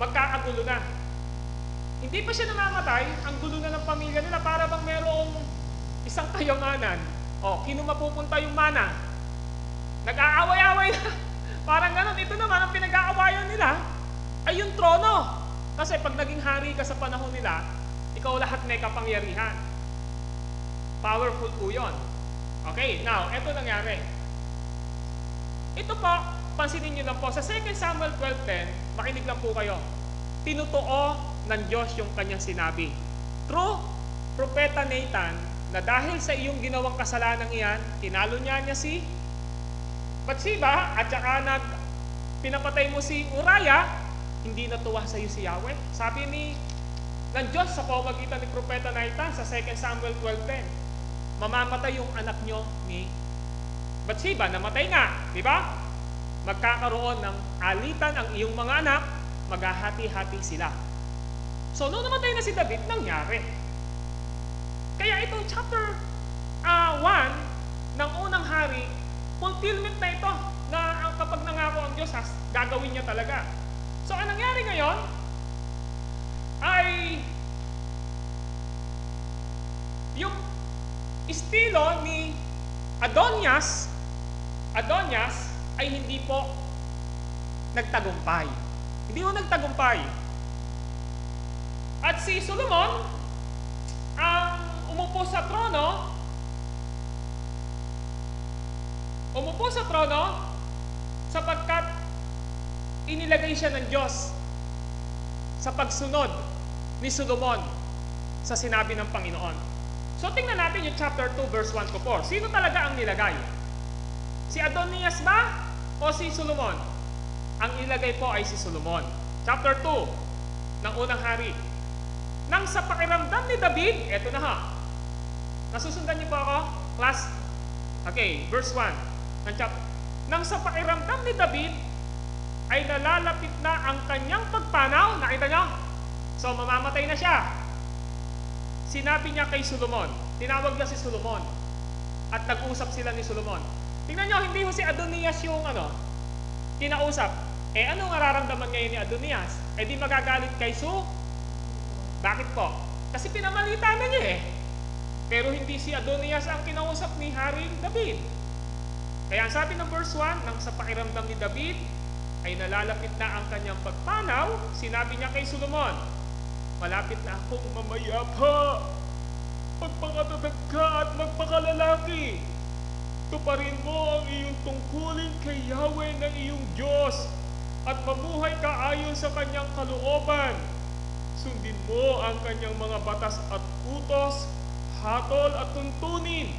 Magkakagulo na. Hindi pa siya namamatay, ang gulo na ng pamilya nila, para bang merong isang kayamanan. Kino mapupunta yung mana? Nag-aaway-away na. Parang ganun. Ito naman, ang pinag-aawayan nila ay yung trono. Kasi pag naging hari ka sa panahon nila, ikaw lahat may kapangyarihan. Powerful po yun. Okay, now, eto nangyari. Ito po, pansinin nyo lang po, sa 2 Samuel 12:10, makinig lang po kayo. Tinutuo ng Diyos yung kanyang sinabi. Through Propeta Nathan, na dahil sa iyong ginawang kasalanan iyan, tinalo niya si Bathsheba, at saka pinapatay mo si Uriah, hindi natuwa sa iyo si Yahweh. Sabi ng Diyos sa pamamagitan ni Propeta Nathan sa 2 Samuel 12:10, mamamatay yung anak nyo ni Bathsheba, namatay nga, di ba? Magkakaroon ng alitan ang iyong mga anak, maghahati-hati sila. So, nung namatay na si David, nangyari. Kaya ito, chapter 1 ng unang hari, fulfillment na ito, na ang kapag nangako ang Diyos, gagawin niya talaga. So, ang nangyari ngayon ay yung estilo ni Adonias ay hindi po nagtagumpay. Hindi po nagtagumpay. At si Solomon ang umupo sa trono sapagkat inilagay siya ng Diyos sa pagsunod ni Solomon sa sinabi ng Panginoon. So tingnan natin yung chapter 2 verse 1 to 4. Sino talaga ang nilagay? Si Adonias ba o si Solomon? Ang nilagay po ay si Solomon. Chapter 2 ng unang hari. Nang sa pakiramdam ni David, eto na ha. Nasusundan niyo po ako, class? Okay, verse 1. Nang sa pakiramdam ni David ay nalalapit na ang kanyang pagpanaw, nakita niyo? So mamamatay na siya. Sinabi niya kay Solomon, tinawag niya si Solomon at nag-usap sila ni Solomon. Tingnan niyo, hindi mo si Adonias yung kinausap. Anong nararamdaman ngayon ni Adonias? Di magagalit kay Bakit po? Kasi pinamalita na niya Pero hindi si Adonias ang kinausap ni Haring David. Kaya ang sabi ng verse 1, nang sa pakiramdam ni David ay nalalapit na ang kanyang pagpanaw, sinabi niya kay Solomon, malapit na akong mamayapa, magpakatatag ka at magpakalalaki. Tuparin mo ang iyong tungkulin kay Yahweh ng iyong Diyos at mamuhay ka ayon sa kanyang kalooban. Sundin mo ang kanyang mga batas at utos, hatol at tuntunin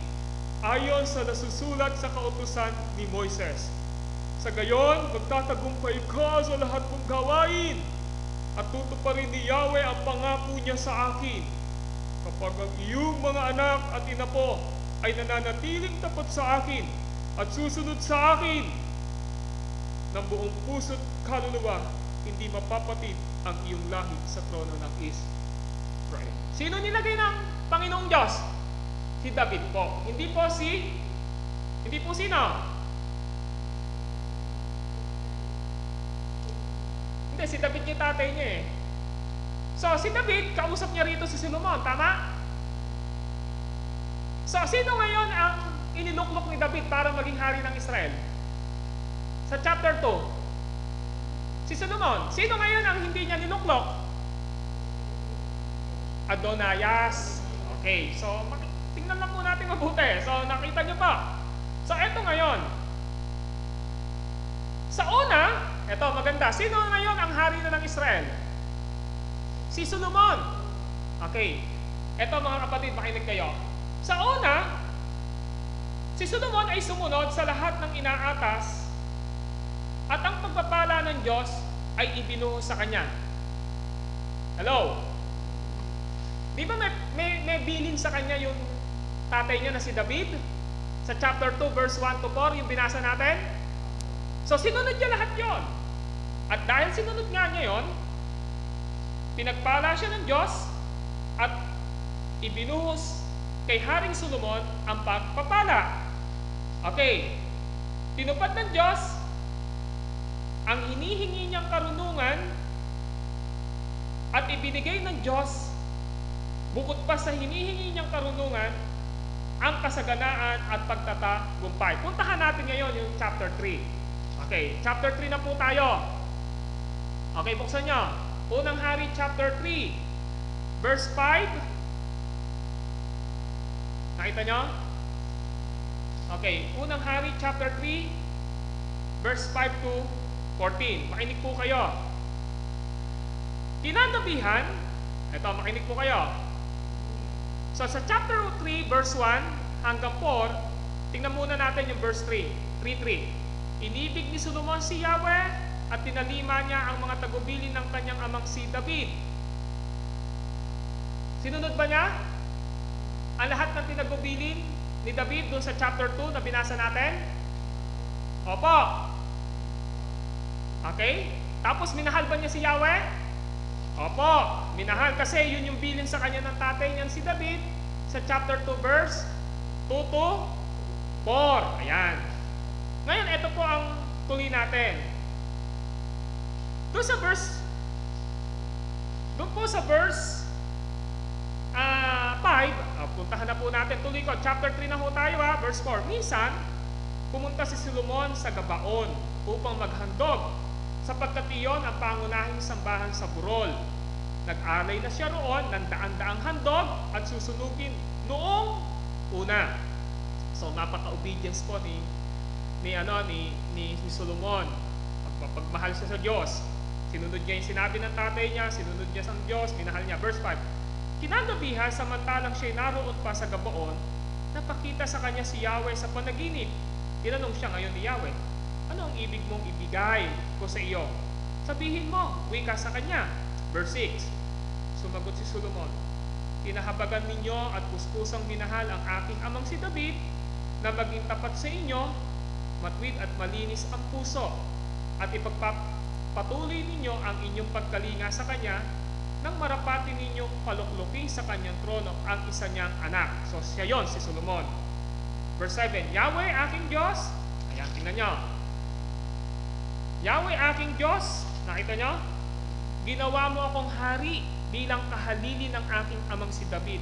ayon sa nasusulat sa kautusan ni Moises. Sa gayon, magtatagumpay ka sa lahat mong gawain at tutuparin ni Yahweh ang pangako niya sa akin. kapag ang iyong mga anak at inapo ay nananatiling tapat sa akin at susunod sa akin ng buong puso't kaluluwa, hindi mapapatid ang iyong lahi sa trono ng Israel. Sino nilagay ng Panginoong Diyos? Si David po. Hindi po sino? Hindi, si David yung tatay niya eh. So, si David, kausap niya rito si Solomon, tama? So, sino ngayon ang iniluklok ni David para maging hari ng Israel? Sa chapter 2, si Solomon. Sino ngayon ang hindi niya niluklok? Adonias. Okay, so tingnan lang po natin mabuti. So, nakita niyo pa. So, eto ngayon. Sa una, eto maganda. Sino ngayon ang hari na ng Israel? Si Solomon. Okay. Eto mga kapatid, makinig kayo. Sa una, si Solomon ay sumunod sa lahat ng inaatas at ang pagpapala ng Diyos ay ibinuhos sa kanya. Hello? Di ba may bilin sa kanya yung tatay niya na si David? Sa chapter 2 verse 1 to 4, yung binasa natin? So sinunod niya lahat yon. At dahil sinunod nga niya yon, pinagpala siya ng Diyos at ibinuhos kay Haring Solomon ang pagpapala. Okay. Tinupad ng Diyos ang hinihingi niyang karunungan at ibinigay ng Diyos, bukod pa sa hinihingi niyang karunungan, ang kasaganaan at pagtatagumpay. Puntahan natin ngayon yung chapter 3. Okay, chapter 3 na po tayo. Okay, buksan niyo. Unang Hari chapter 3 verse 5. Nakita nyo? Okay, Unang Hari chapter 3 verse 5 to 14. Makinig po kayo. Kinanabihan, eto makinig po kayo. So sa chapter 3 verse 1 hanggang 4, tingnan muna natin yung verse 3. 3:3. Inibig ni Solomon si Yahweh at tinalima niya ang mga tagubilin ng kanyang amang si David. Sinunod ba niya ang lahat ng tinagubilin ni David doon sa chapter 2 na binasa natin? Opo. Okay? Tapos minahal ba niya si Yahweh? Opo. Minahal kasi yun yung bilin sa kanya ng tatay niyan si David sa chapter 2 verse 2 to 4. Ayan. Ngayon, ito po ang tuloy natin. Doon po sa verse 5, puntahan na po natin, tuloy ko, chapter 3 na ho tayo verse 4. Minsan, pumunta si Solomon sa Gabaon upang maghandog, sapagkat iyon ang pangunahing sambahan sa burol. Nag-alay na siya roon ng daan-daang handog at susunugin noong una. So, napaka-obedience po ni Solomon. Pagmahal siya sa Diyos. Sinunod niya yung sinabi ng tatay niya, sinunod niya sa Diyos, minahal niya. Verse 5. Kinagabihan, samantalang siya'y naroon pa sa Gabaon, napakita sa kanya si Yahweh sa panaginip. Tinanong siya ngayon ni Yahweh, ano ang ibig mong ibigay ko sa iyo? Sabihin mo, wika sa kanya. Verse 6. Sumagot si Solomon, tinahabagan ninyo at puspusang minahal ang aking amang si David na maging tapat sa inyo, matwid at malinis ang puso, at ipagpatuloy ninyo ang inyong pagkalinga sa kanya nang marapati ninyong paluklukin sa kanyang trono ang isa niyang anak. So siya yon, si Solomon. Verse 7, Yahweh aking Diyos, ayan, tingnan nyo. Yahweh aking Diyos, nakita nyo? Ginawa mo akong hari bilang kahalili ng aking amang si David.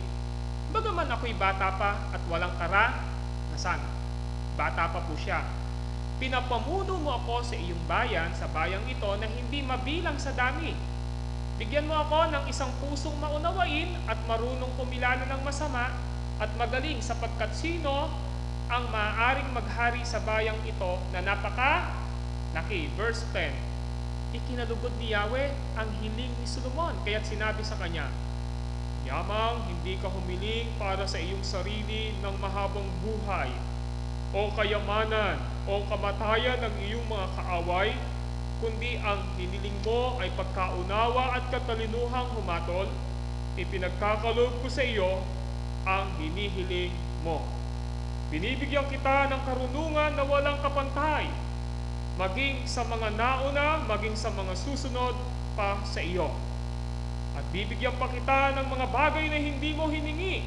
Bagaman ako'y bata pa at walang karanasan. Bata pa po siya. Pinapamuno mo ako sa iyong bayan, sa bayang ito na hindi mabilang sa dami. Bigyan mo ako ng isang pusong maunawain at marunong kumilala ng masama at magaling, sapagkat sino ang maaaring maghari sa bayang ito na napaka-laki. Verse 10. Ikinalugod ni Yahweh ang hiling ni Solomon, kaya't sinabi sa kanya, yamang hindi ka humiling para sa iyong sarili ng mahabang buhay, o kayamanan, o kamatayan ng iyong mga kaaway, kundi ang hiniling mo ay pagkaunawa at katalinuhang humatol ipinagkakaloob ko sa iyo ang hinihiling mo. Binibigyan kita ng karunungan na walang kapantay, maging sa mga nauna, maging sa mga susunod pa sa iyo. At bibigyan pa kita ng mga bagay na hindi mo hiningi,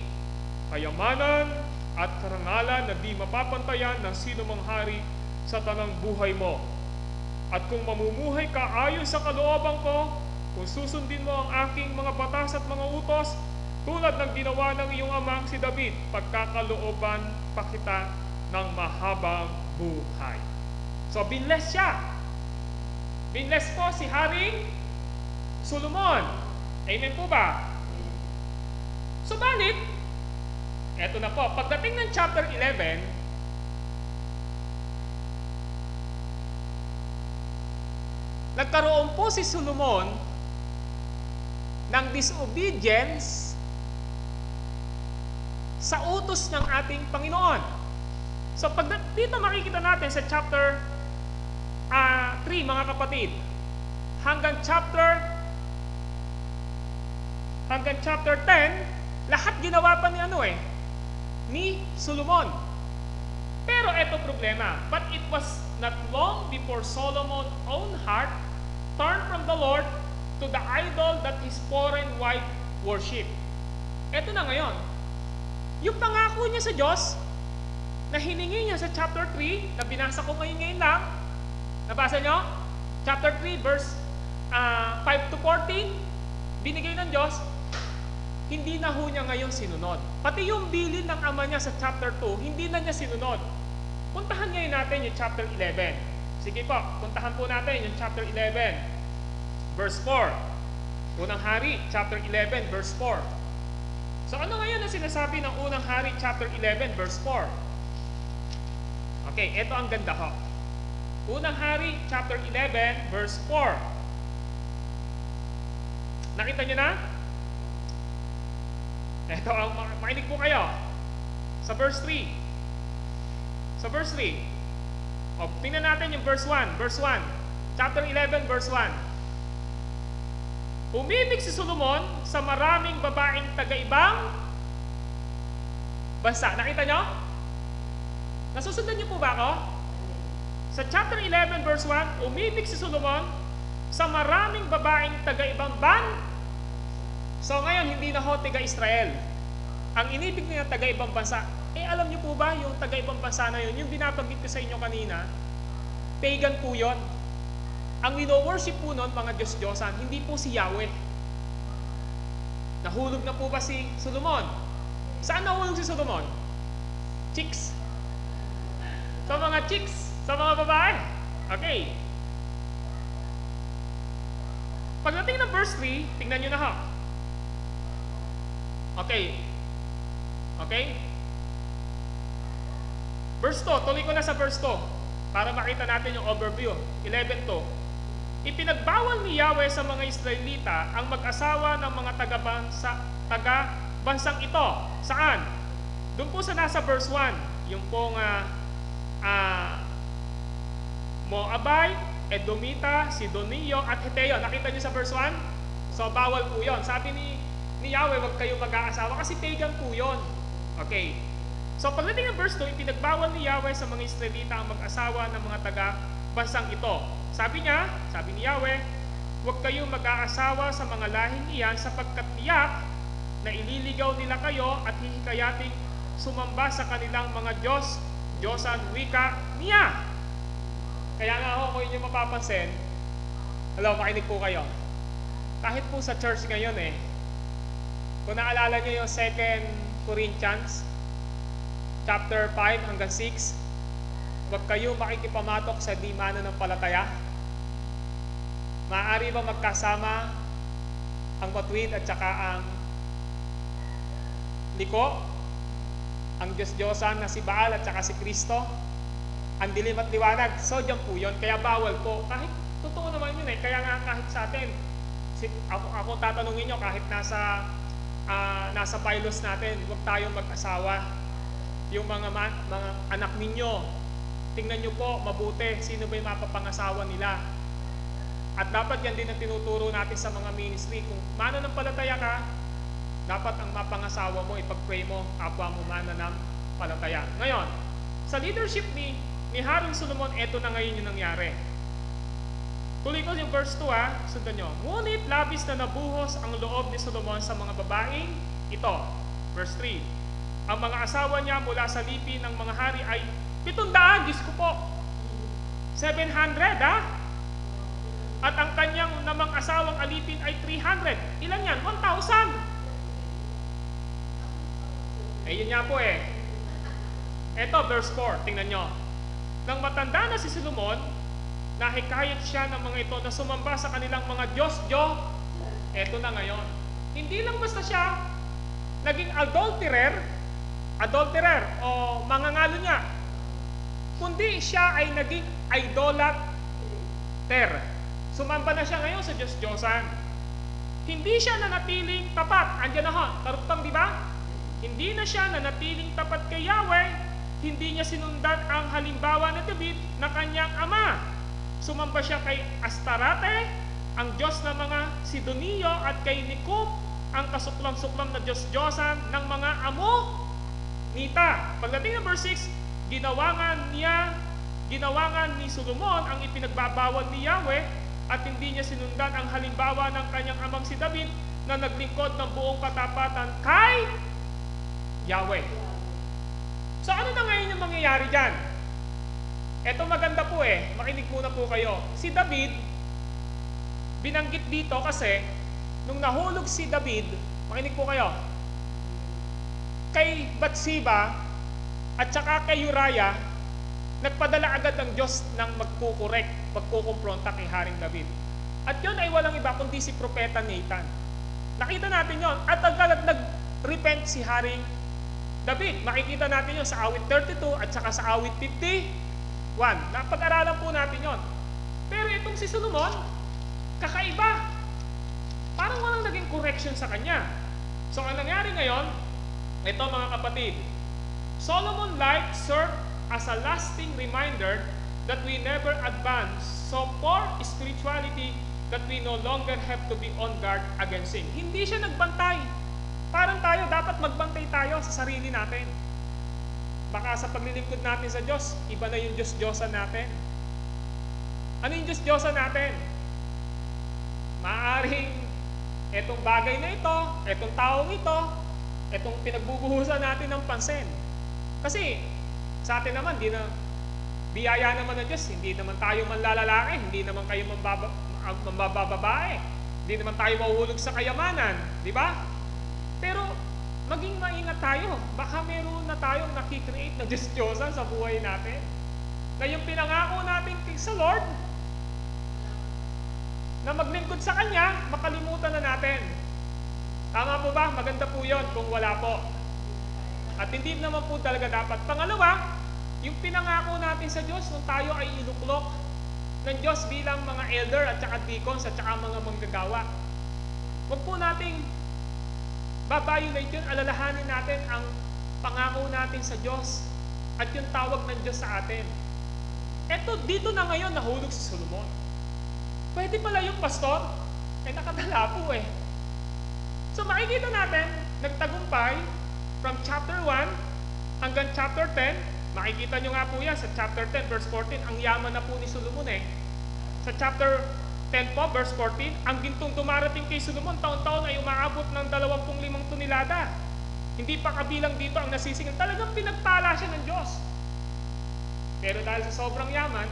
kayamanan at karangalan na di mapapantayan ng sino mang hari sa tanang buhay mo. At kung mamumuhay ka ayon sa kalooban ko, kung susundin mo ang aking mga batas at mga utos, tulad ng ginawa ng iyong amang si David, pagkakalooban pa kita ng mahabang buhay. So, binless siya. Binless po si Haring Solomon. Amen po ba? Subalit, eto na po, pagdating ng chapter 11, nagkaroon po si Solomon ng disobedience sa utos ng ating Panginoon. So pag dito makikita natin sa chapter 3 mga kapatid, hanggang chapter 10, lahat ginawa pa ni Solomon. Pero eto problema, but it was not long before Solomon's own heart turned from the Lord to the idol that his foreign wife worship. Eto na ngayon, yung pangako niya sa Diyos na hiningi niya sa chapter 3, na binasa ko ngayon lang, nabasa nyo? Chapter 3 verse 5 to 14, binigay ng Diyos, hindi na ho niya ngayon sinunod. Pati yung bilin ng ama niya sa chapter 2, hindi na niya sinunod. Puntahan ngayon natin yung chapter 11. Sige po, puntahan po natin yung chapter 11, verse 4. Unang Hari, chapter 11, verse 4. So ano ngayon ang sinasabi ng Unang Hari, chapter 11, verse 4? Okay, ito ang ganda ho. Unang Hari, chapter 11, verse 4. Nakita nyo na? Ito ang makinig po kayo. Sa verse 3. Sa verse 3. O, tingnan natin yung verse 1. Verse 1. Chapter 11, verse 1. Umibig si Solomon sa maraming babaeng taga-ibang bansa. Nakita nyo? Nasusundan nyo po ba ako? Sa chapter 11, verse 1, umibig si Solomon sa maraming babaeng taga-ibang bansa. So ngayon, hindi na ho taga-Israel. Ang inibig niya taga-ibang bansa. Alam niyo po ba yung taga-ibang bansa na yun, yung binabanggit ko sa inyo kanina, pagan po yun. Ang wino-worship po nun, mga Diyos-Diyosan, hindi po si Yahweh. Nahulog na po ba si Solomon? Saan nahulog si Solomon? Chicks. Sa mga chicks, sa mga babae. Okay. Pagdating ng verse 3, tingnan nyo na ha. Okay. Okay? Verse 2, tuloy ko na sa verse 2 para makita natin yung overview. 11:2. Ipinagbawal ni Yahweh sa mga Israelita ang mag-asawa ng mga taga-bansang ito. Saan? Doon po sa nasa verse 1, yung pong Moabite, Edomita, Sidonio at Heteo. Nakita niyo sa verse 1? So bawal po yon. Sabi ni Yahweh, wag kayo mag-aasawa kasi pagan po yon. Okay. So pagdating ng verse 2, ipinagbawal ni Yahweh sa mga Israelita ang mag-asawa ng mga taga-bansang ito. Sabi ni Yahweh, huwag kayong mag-aasawa sa mga lahing iyan sapagkat tiyak na ililigaw nila kayo at hihikayating sumamba sa kanilang mga Diyosan wika niya. Kaya nga ako, kung inyo mapapansin, makinig po kayo. Kahit po sa church ngayon kung naalala nyo yung 2 Corinthians chapter 5 hanggang 6, huwag kayo makikipamatok sa di mananampalataya. Maaari ba magkasama ang matuwid at saka ang liko? Ang Diyos-Diyosan na si Baal at saka si Kristo? Ang dilim at liwanag? So diyan po yun, kaya bawal po. Kahit totoo naman yun kaya nga kahit sa atin, ako tatanungin nyo, kahit nasa bylaws natin, huwag tayong mag-asawa. Yung mga anak ninyo, tingnan nyo po mabuti sino ba yung mapapangasawa nila. At dapat yan din ang tinuturo natin sa mga ministry. Kung mananampalataya ka, dapat ang mapangasawa mo, ipag-pray mo, kapwa mo mananampalataya. Ngayon, sa leadership ni Haring Solomon, eto na ngayon yung nangyari. Tuloy ko yung verse 2 sundan nyo. Ngunit labis na nabuhos ang loob ni Solomon sa mga babaeng ito. Verse 3. Ang mga asawa niya mula sa lipi ng mga hari ay 700, Diyos ko po. 700 At ang kanyang namang asawang alipin ay 300. Ilan yan? 1,000. Yun nga po Ito, verse 4. Tingnan nyo. Nang matanda na si Solomon, nahikayat siya ng mga ito na sumamba sa kanilang mga Diyos-Diyos. Eto na ngayon. Hindi lang basta siya naging adulterer o mangangalo niya, kundi siya ay naging idolater. Sumamba na siya ngayon sa Diyos-Diyosan. Hindi siya nanatiling tapat. Andiyan na ho, karugtong, di ba? Hindi na siya nanatiling tapat kay Yahweh. Hindi niya sinundan ang halimbawa ni David na kanyang ama. Sumamba siya kay Astarate, ang Diyos ng mga Sidonio, at kay Nikum, ang kasuklam-suklam na Diyos-Diyosan ng mga Amonita. Pagdating ng verse 6, ginawangan ni Solomon ang ipinagbabawal ni Yahweh, at hindi niya sinundan ang halimbawa ng kanyang amang si David na naglingkod ng buong katapatan kay Yahweh. So ano na ngayon yung mangyayari dyan? Eto maganda po makinig muna po kayo. Si David, binanggit dito kasi nung nahulog si David, makinig po kayo, kay Bathsheba at saka kay Uriah, nagpadala agad ang Diyos ng magkukumpronta kay Haring David. At yun ay walang iba kundi si Propeta Nathan. Nakita natin yon at agad nag-repent si Haring David. Makikita natin yon sa awit 32 at saka sa awit 51. Napag-aralan po natin yon. Pero itong si Solomon, kakaiba. Parang walang naging correction sa kanya. So ang nangyari ngayon, ito mga kapatid, Solomon life served as a lasting reminder that we never advance so for spirituality that we no longer have to be on guard against sin. Hindi siya nagbantay. Parang tayo, dapat magbantay tayo sa sarili natin. Baka sa paglilingkod natin sa Diyos, iba na yung Diyos-Diyosan natin. Ano yung Diyos-Diyosan natin? Maaring etong bagay na ito, etong taong ito, etong pinagbubuhusan natin ng pansin. Kasi sa atin naman, biyaya naman ng Diyos, hindi naman tayo manlalalaki, hindi naman kayo mambababae, hindi naman tayo mahuhulog sa kayamanan, di ba? Pero maging maingat tayo, baka meron na tayong nakikreate na Diyos-Diyosan sa buhay natin, na yung pinangako natin sa Lord, na maglingkod sa Kanya, makalimutan na natin. Tama po ba? Maganda po yun kung wala po. At hindi naman po talaga dapat. Pangalawa, yung pinangako natin sa Diyos nung tayo ay iluklok ng Diyos bilang mga elder at saka deacons at saka mga manggagawa. Huwag po nating babayulate yun, alalahanin natin ang pangako natin sa Diyos at yung tawag ng Diyos sa atin. Eto, dito na ngayon nahulog si Solomon. Pwede pala yung pastor, nakatala po So makikita natin, nagtagumpay from chapter 1 hanggang chapter 10. Makikita nyo nga po yan sa chapter 10 verse 14, ang yaman na po ni Solomon Sa chapter 10 po verse 14, ang gintong dumarating kay Solomon taon-taon ay umaabot ng 25 tonelada. Hindi pa kabilang dito ang nasisingil. Talagang pinagpala siya ng Diyos. Pero dahil sa sobrang yaman,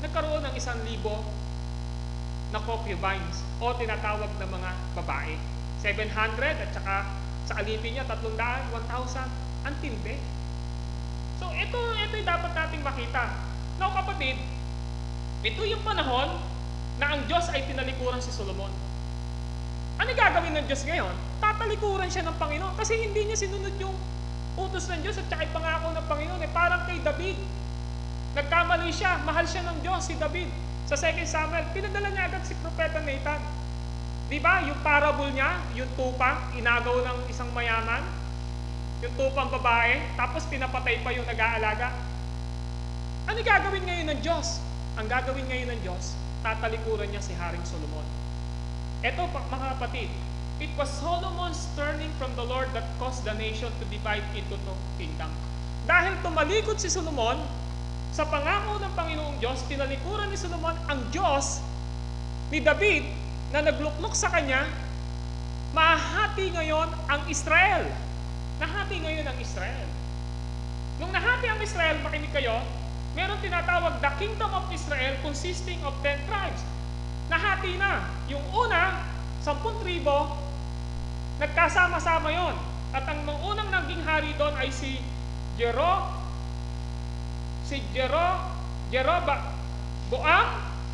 nagkaroon ng 1,000 na concubines o tinatawag na mga babae. 700 at saka sa alipin niya 300, 1,000. Ang tindi. So ito yung dapat nating makita. Now kapatid, ito yung panahon na ang Diyos ay tinalikuran si Solomon. Ano gagawin ng Diyos ngayon? Tatalikuran siya ng Panginoon kasi hindi niya sinunod yung utos ng Diyos at saka pangako ng Panginoon. Parang kay David, nagkamali siya, mahal siya ng Diyos si David. Sa 2 Samuel, pinadala niya agad si Propeta Nathan. Diba? Yung parable niya, yung tupang, inagaw ng isang mayaman, yung tupang babae, tapos pinapatay pa yung nag-aalaga. Ano gagawin ngayon ng Diyos? Ang gagawin ngayon ng Diyos, tatalikuran niya si Haring Solomon. Eto mga kapatid, It was Solomon's turning from the Lord that caused the nation to divide into two kingdoms. Dahil tumalikod si Solomon sa pangako ng Panginoong Diyos, tinalikuran ni Solomon ang Diyos ni David na nagluklok sa kanya, mahati ngayon ang Israel. Nahati ngayon ang Israel. Nung nahati ang Israel, makinig kayo, meron tinatawag the Kingdom of Israel consisting of 10 tribes. Nahati na. Yung una, 10 tribo, nagkasama-sama yon. At ang unang naging hari doon ay si Jeroboam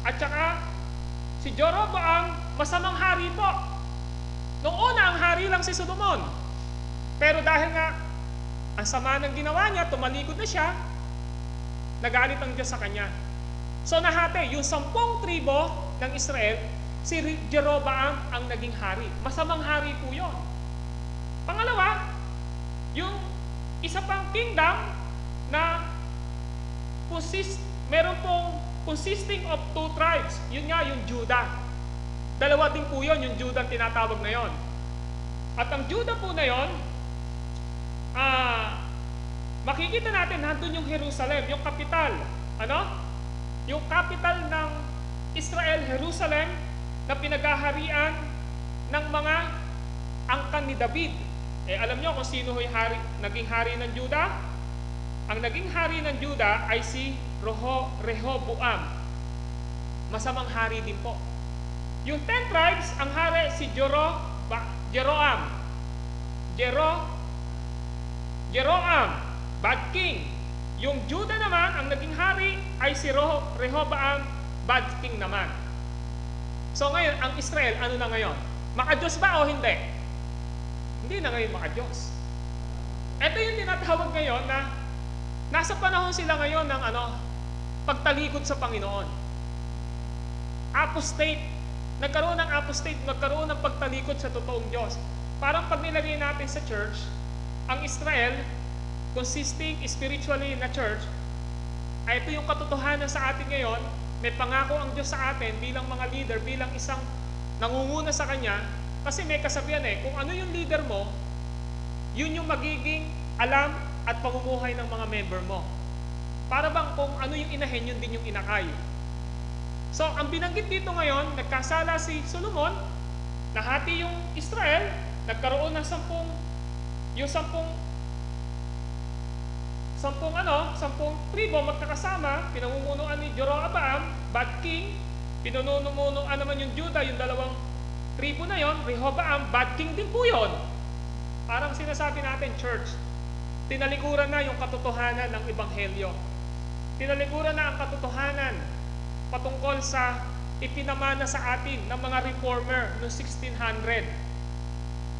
at saka si Jeroboam, masamang hari po. Noong una, ang hari lang si Solomon. Pero dahil nga ang sama ng ginawa niya, tumalikod na siya, nagalit ang Diyos sa kanya. So nahati, yung 10 tribo ng Israel, si Jeroboam ang naging hari. Masamang hari po yun. Pangalawa, yung isa pang kingdom na meron pong consisting of 2 tribes. Yun nga, yung Judah. Dalawa din po yun, yung Judah tinatawag na yon. At ang Judah po na yon, makikita natin nandun yung Jerusalem, yung capital. Yung capital ng Israel, Jerusalem, na pinagaharian ng mga angkan ni David. Alam nyo kung sino yung naging hari ng Judah? Ang naging hari ng Judah ay si Rehoboam. Masamang hari din po. Yung 10 tribes, ang hari si Jeroam, bad king. Yung Judah naman, ang naging hari ay si Rehoboam, bad king naman. So ngayon, ang Israel, ano na ngayon? Maka-Diyos ba o hindi? Hindi na ngayon maka-Diyos. Ito yung tinatawag ngayon na nasa panahon sila ngayon ng pagtalikod sa Panginoon. Apostate. Nagkaroon ng apostate, nagkaroon ng pagtalikod sa totoong Diyos. Parang pag nilagay natin sa church, ang Israel, consisting spiritually na church, ay ito yung katotohanan sa atin ngayon. May pangako ang Diyos sa atin bilang mga leader, bilang isang nangunguna sa Kanya, kasi may kasabihan kung ano yung leader mo, yun yung magiging alam at pamumuhay ng mga member mo. Para bang kung ano yung inahin, yun din yung inakay. So, ang binanggit dito ngayon, nagkasala si Solomon, nahati yung Israel, nagkaroon ng 10 tribo magkakasama, pinamumunuan ni Jeroboam, bad king, pinamumunuan naman yung Judah, yung 2 tribo na yon, Rehoboam, bad king din po yon. Parang sinasabi natin, church, tinalikuran na yung katotohanan ng Ebanghelyo. Tinalikuran na ang katotohanan patungkol sa ipinamana sa atin ng mga reformer noong 1600.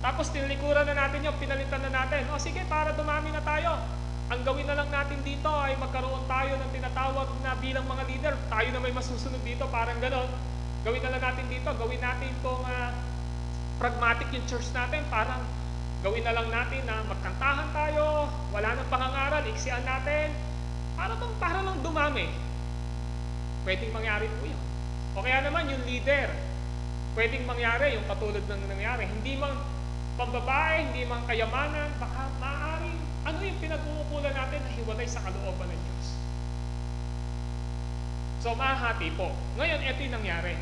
Tapos tinalikuran na natin yung pinalitan na natin. Sige, para dumami na tayo. Ang gawin na lang natin dito ay magkaroon tayo ng tinatawag na bilang mga leader. Tayo na may masusunod dito, parang ganon. Gawin na lang natin dito. Gawin natin itong pragmatic yung church natin. Parang gawin na lang natin na magkantahan tayo. Wala nang pangangaral, iksian natin. Para lang dumami. Pwedeng mangyari po yun. O kaya naman yung leader, pwedeng mangyari yung katulad ng nangyari. Hindi man pambabae, hindi man kayamanan, baka maaaring ano yung pinag-uukulan natin na hiwalay sa kalooban ng Diyos. So mahati po. Ngayon, ito yung nangyari.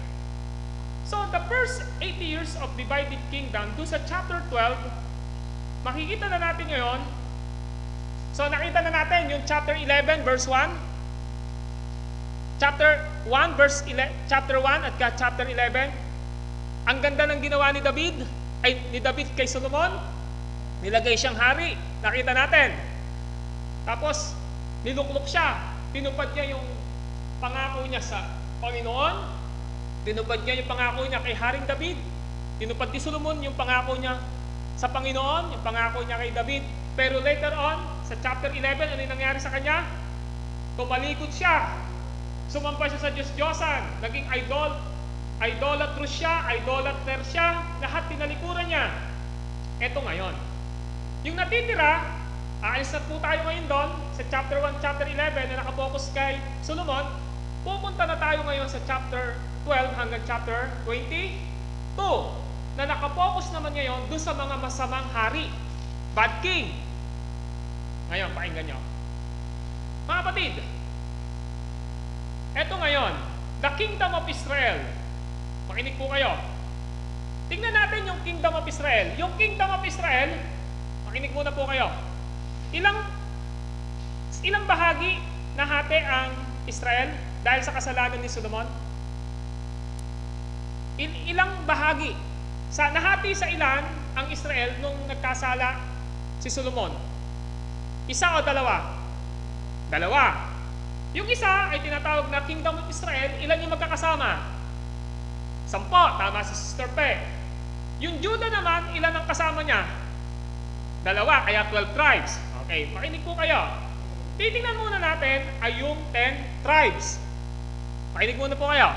So the first 80 years of divided kingdom, doon sa chapter 12, makikita na natin ngayon. So nakita na natin yung chapter 11 verse 1. Chapter 1 at chapter 11. Ang ganda ng ginawa ni David kay Solomon. Nilagay siyang hari. Nakita natin. Tapos niluklok siya. Tinupad niya yung pangako niya sa Panginoon. Tinupad niya yung pangako niya kay Haring David. Tinupad ni Solomon yung pangako niya sa Panginoon, yung pangako niya kay David. Pero later on, sa chapter 11, ano yung nangyari sa kanya? Tumalikod siya. Sumampa siya sa Diyos-Diyosan. Naging idolatrous siya, idolater siya. Lahat tinalikuran niya. Eto ngayon. Yung natitira, aalis na po tayo ngayon doon sa chapter 1, chapter 11 na nakapokus kay Solomon. Pupunta na tayo ngayon sa chapter 12 hanggang chapter 22. na nakapokus naman ngayon doon sa mga masamang hari, bad king. Ngayon, pakinggan nyo. Mga kapatid, eto ngayon, the kingdom of Israel. Makinig po kayo. Tingnan natin yung kingdom of Israel. Yung kingdom of Israel, makinig muna po kayo. Ilang bahagi nahati ang Israel dahil sa kasalanan ni Solomon? Ilang bahagi? Nahati sa ilan ang Israel nung nagkasala si Solomon? Isa o dalawa? Dalawa. Yung isa ay tinatawag na Kingdom of Israel. Ilan yung magkakasama? 10. Tama si Sister Pe. Yung Judah naman, ilan ang kasama niya? 2, kaya 12 tribes. Okay, makinig po kayo. Titingnan muna natin ay yung 10 tribes. Makinig muna po kayo.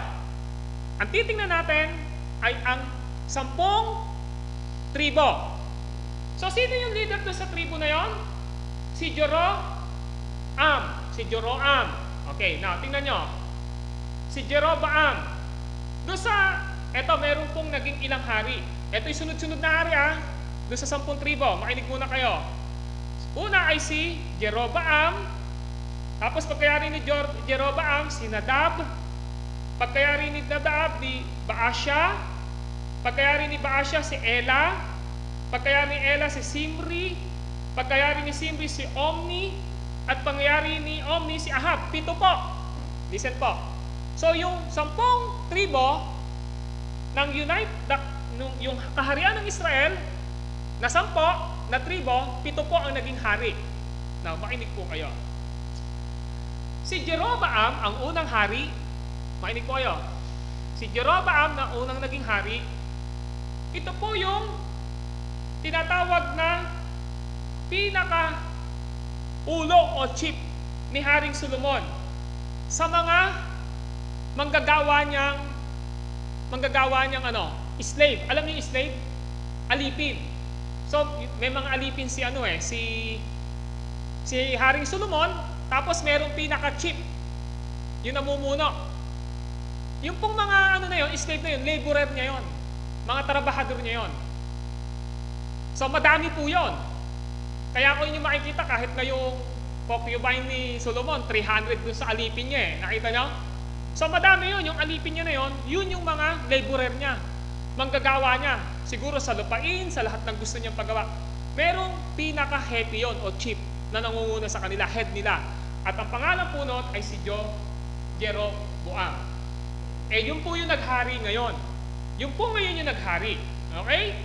Ang titingnan natin ay ang 10 tribo. So, sino yung leader doon sa tribo na yon? Si Jeroam. Si Jeroam. Okay, now, tingnan nyo. Si Jeroboam. Doon sa, eto, meron pong naging ilang hari. Eto yung sunod-sunod na hari, doon sa 10 tribo. Makinig muna kayo. Una ay si Jeroboam. Tapos pagkayari ni Jeroboam, si Nadab. Pagkayari ni Nadab, ni Baasha. Pagkayari ni Baasha, si Ela. Pagkayari ni Ela, si Simri. Pagkayari ni Simri, si Omni. At pagkayari ni Omni, si Ahab. 7 po. Listen po. So yung 10 tribo ng yung kaharian ng Israel na 10 na tribo, 7 po ang naging hari. Now, makinig po kayo. Si Jeroboam ang unang hari. Makinig po kayo. Si Jeroboam na unang naging hari, ito po yung tinatawag na pinaka ulo o chief ni Haring Solomon sa mga manggagawa niyang slave. Alam niyo yung slave? Alipin. So, may mga alipin si Haring Solomon, tapos merong pinaka-chief. Yung namumuno. Yung pong mga slave na yun, laborer niya yun. Mga trabahador niya yun. So, madami po yun. Kaya kung inyo makikita, kahit na yung concubine ni Solomon, 300 dun sa alipin niya Nakita niyo? So, madami yun. Yung alipin niya na yun yung mga laborer niya. Manggagawa niya. Siguro sa lupain, sa lahat ng gusto niyang paggawa. Merong pinaka-heavy yun o chief na nangunguna sa kanila, head nila. At ang pangalan po nun ay si Jeroboam. Yun po yung naghari ngayon. Yun po ngayon yung naghari. Okay?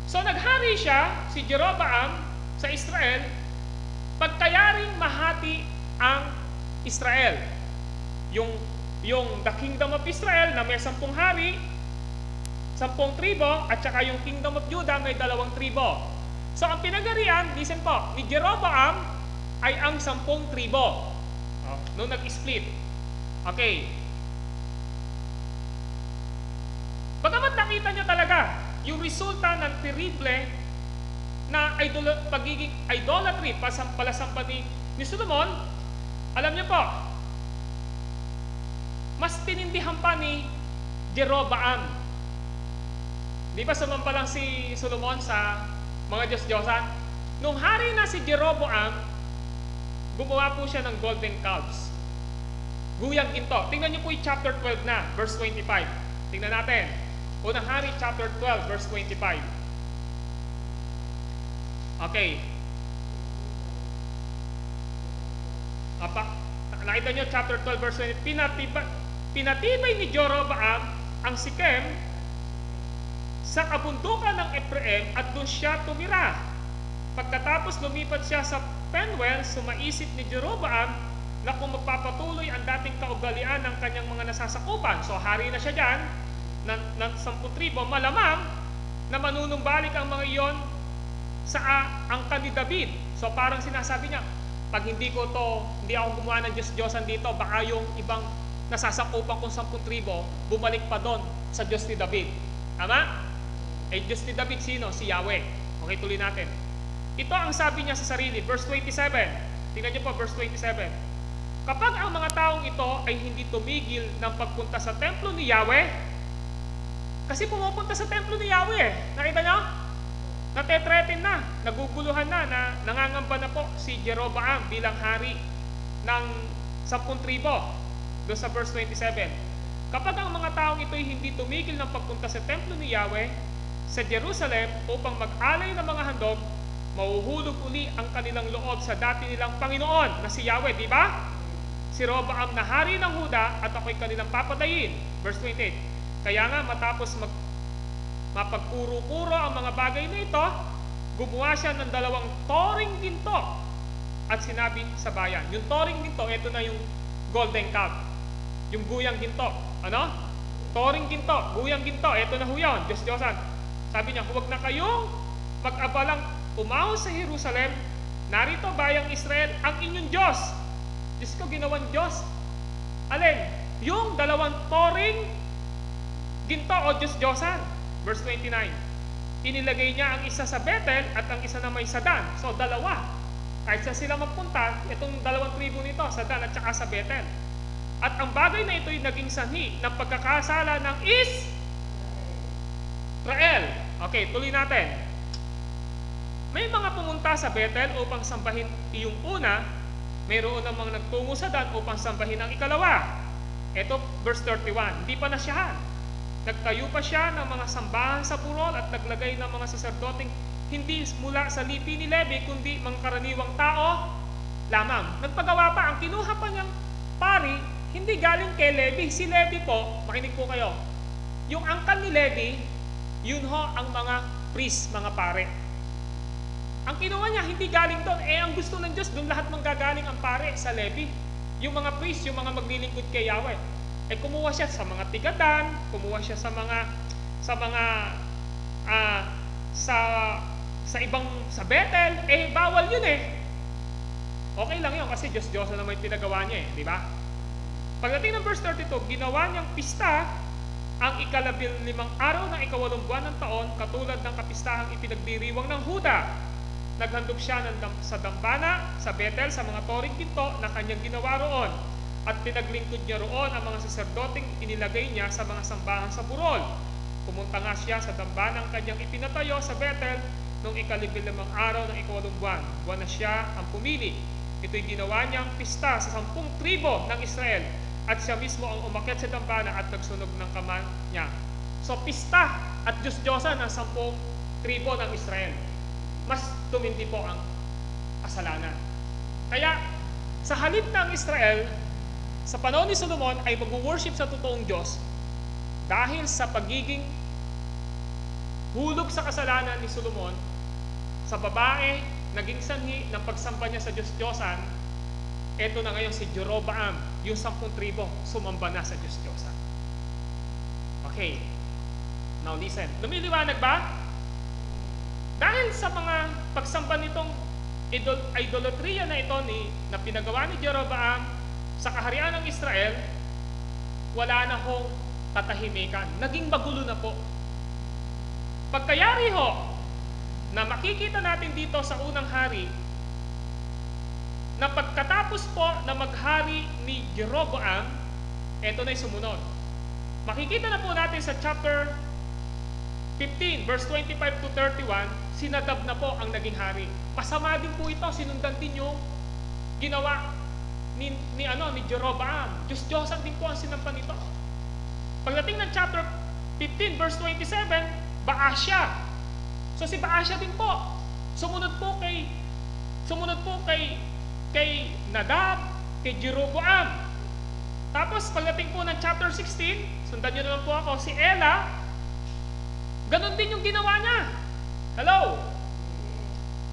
So naghari siya, si Jeroboam, sa Israel, pagkayaring mahati ang Israel. Yung the Kingdom of Israel na may 10 hari, 10 tribo, at saka yung Kingdom of Judah may 2 tribo. So ang pinagarian, listen po, ni Jeroboam ay ang 10 tribo. Nung nag-split. Okay. Bagamat nakita nyo talaga yung resulta ng terrible na pagiging idolatry palasampa ni Solomon, alam nyo po, mas tinindihan pa ni Jeroboam. Di ba sumampa lang si Solomon sa mga Diyos-Diyosan? Nung hari na si Jeroboam, gumawa po siya ng golden calves. Guyang ginto. Tingnan nyo po yung chapter 12 na, verse 25. Tingnan natin. Unang Hari, chapter 12, verse 25. Okay. Nakita nyo, chapter 12, verse 20. Pinatibay ni Jeroboam ang Sikem sa kabundukan ng Ephraim at doon siya tumira. Pagkatapos lumipat siya sa Penuel, sumaisip ni Jeroboam na kung magpapatuloy ang dating kaugalian ng kanyang mga nasasakupan. So, hari na siya dyan, ng 10 tribo, malamang na manunumbalik ang mga iyon sa angkan ni David. So parang sinasabi niya, pag hindi ako gumawa ng Diyos-Diyosan dito, baka yung ibang nasasakupan kong 10 tribo, bumalik pa doon sa Diyos ni David. Tama? Diyos ni David sino? Si Yahweh. Okay, tuloy natin. Ito ang sabi niya sa sarili, verse 27. Tingnan niyo po, verse 27. Kapag ang mga taong ito ay hindi tumigil ng pagpunta sa templo ni Yahweh, Kasi pumupunta sa templo ni Yahweh. Nakita nyo? Natethreaten na, naguguluhan na, nangangamba na po si Jeroboam bilang hari ng 10 tribo. Doon sa verse 27. Kapag ang mga taong ito'y hindi tumigil ng pagpunta sa templo ni Yahweh sa Jerusalem upang mag-alay ng mga handog, mauhulog uli ang kanilang loob sa dati nilang Panginoon na si Yahweh, di ba? Si Rehoboam na hari ng Huda at ako'y kanilang papatayin. Verse 28. Kaya nga matapos mapagkuro-kuro ang mga bagay na ito, gumawa siya ng 2 toring ginto at sinabi sa bayan. Yung toring ginto, ito na yung golden calf. Yung guyang ginto. Ano? Toring ginto, guyang ginto, ito na ho yun, Diyos-Diyosan. Sabi niya, huwag na kayong mag-abalang umahon sa Jerusalem. Narito bayang Israel ang inyong Diyos. Diyos ko, ginawang Diyos. Alin? Yung 2 toring ginto o Diyos-Diyosan. Verse 29. Inilagay niya ang isa sa Bethel at ang isa na may sa Dan. So, 2. Kahit sa sila magpunta, itong 2 tribo nito, sa Dan at saka sa Bethel. At ang bagay na ito'y naging sanhi ng pagkakasala ng Israel. Okay, tuloy natin. May mga pumunta sa Bethel upang sambahin yung una, mayroon namang nagtungo sa Dan upang sambahin ang ikalawa. Ito, verse 31. Hindi pa nasyahan. Nagtayo pa siya ng mga sambahan sa purol at naglagay ng mga saserdoteng hindi mula sa lipi ni Levi kundi mga karaniwang tao lamang. Nagpagawa pa, ang kinuha pa niyang pari, hindi galing kay Levi. Si Levi po, makinig po kayo, yung angkan ni Levi, yun ho ang mga priest, mga pare. Ang kinuha niya, hindi galing doon. Ang gusto ng Diyos, doon lahat manggagaling ang pare sa Levi. Yung mga priest, yung mga maglilingkod kay Yahweh. Kumuha siya sa mga tigadan, kumuha siya sa Bethel, bawal yun Okay lang yun kasi Diyos na naman yung pinagawa niya di ba? Pagdating ng verse 32, ginawa niyang pista ang 15 araw ng 8 buwan ng taon, katulad ng kapistahang ipinagdiriwang ng Huda. Naghandog siya sa dambana, sa Bethel, sa mga toring ginto na kanyang ginawa roon. At pinaglingkod niya roon ang mga saserdoteng inilagay niya sa mga sambahan sa burol. Pumunta nga siya sa dambanang kanyang ipinatayo sa Bethel noong 15 araw ng 8 buwan. Buwan na siya ang pumili. Ito'y ginawa niyang pista sa 10 tribo ng Israel at siya mismo ang umakyat sa dambana at nagsunog ng kamay niya. So pista at Diyos-Diyosan ng 10 tribo ng Israel. Mas tumindi po ang kasalanan. Kaya sa halip ng Israel, sa panahon ni Solomon ay mag-worship sa totoong Diyos dahil sa pagiging hulog sa kasalanan ni Solomon sa babae, naging sanhi ng pagsamba niya sa Diyos-Diyosan. Ito na ngayon si Jeroboam, yung 10 tribo, sumamba na sa Diyos-Diyosan. Okay, now listen. Lumiliwanag ba? Dahil sa mga pagsamba nitong idolatria na ito na pinagawa ni Jeroboam sa kaharian ng Israel, wala na hong katahimikan. Naging magulo na po. Pagkayari ho, na makikita natin dito sa unang hari, na pagkatapos po na maghari ni Jeroboam, ito na yung sumunod. Makikita na po natin sa chapter 15, verse 25 to 31, si Nadab na po ang naging hari. Masama din po ito, sinundan din yung ginawa ni Jeroboam. Diyos-Diyosan din po ang sinampan nito. Pagdating ng chapter 15 verse 27, Baasya. So si Baasya din po sumunod po kay Nadab, kay Jeroboam. Tapos pagdating po ng chapter 16, sundan niyo naman po ako, si Ela, ganon din yung ginawa niya. Hello?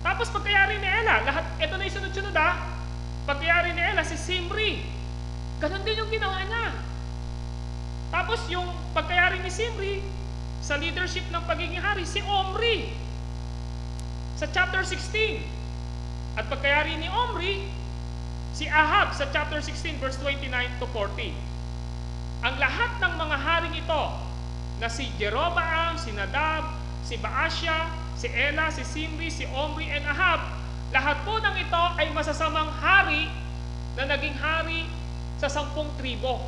Tapos pagkayari ni Ela, lahat ito na yung sunod-sunod pagkayari ni Ela, si Simri, ganon din yung ginawa niya. Tapos yung pagkayari ni Simri sa leadership ng pagiging hari, si Omri sa chapter 16. At pagkayari ni Omri, si Ahab sa chapter 16 verse 29 to 40. Ang lahat ng mga haring ito na si Jeroboam, si Nadab, si Baasya, si Ela, si Simri, si Omri, and Ahab, lahat po ng ito ay masasamang hari na naging hari sa 10 tribo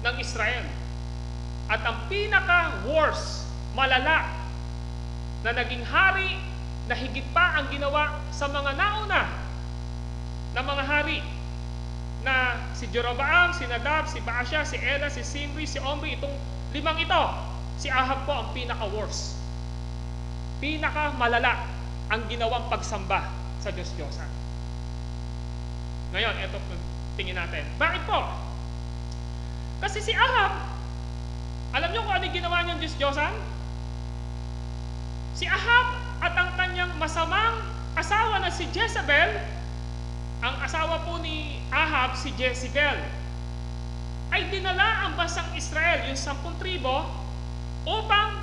ng Israel. At ang pinaka-worst, malala, na naging hari na higit pa ang ginawa sa mga nauna na mga hari na si Jeroboam, si Nadab, si Baasha, si Ela, si Simri, si Omri, itong limang ito, si Ahab po ang pinaka-worst. Pinaka-malala ang ginawang pagsamba sa Diyos-Diyosan. Ngayon, ito tingin natin. Bakit po? Kasi si Ahab, alam niyo kung ano ginawa niyang Diyos-Diyosan? Si Ahab at ang kanyang masamang asawa na si Jezebel, ang asawa po ni Ahab, si Jezebel, ay dinala ang bansang Israel, yung 10 tribo, upang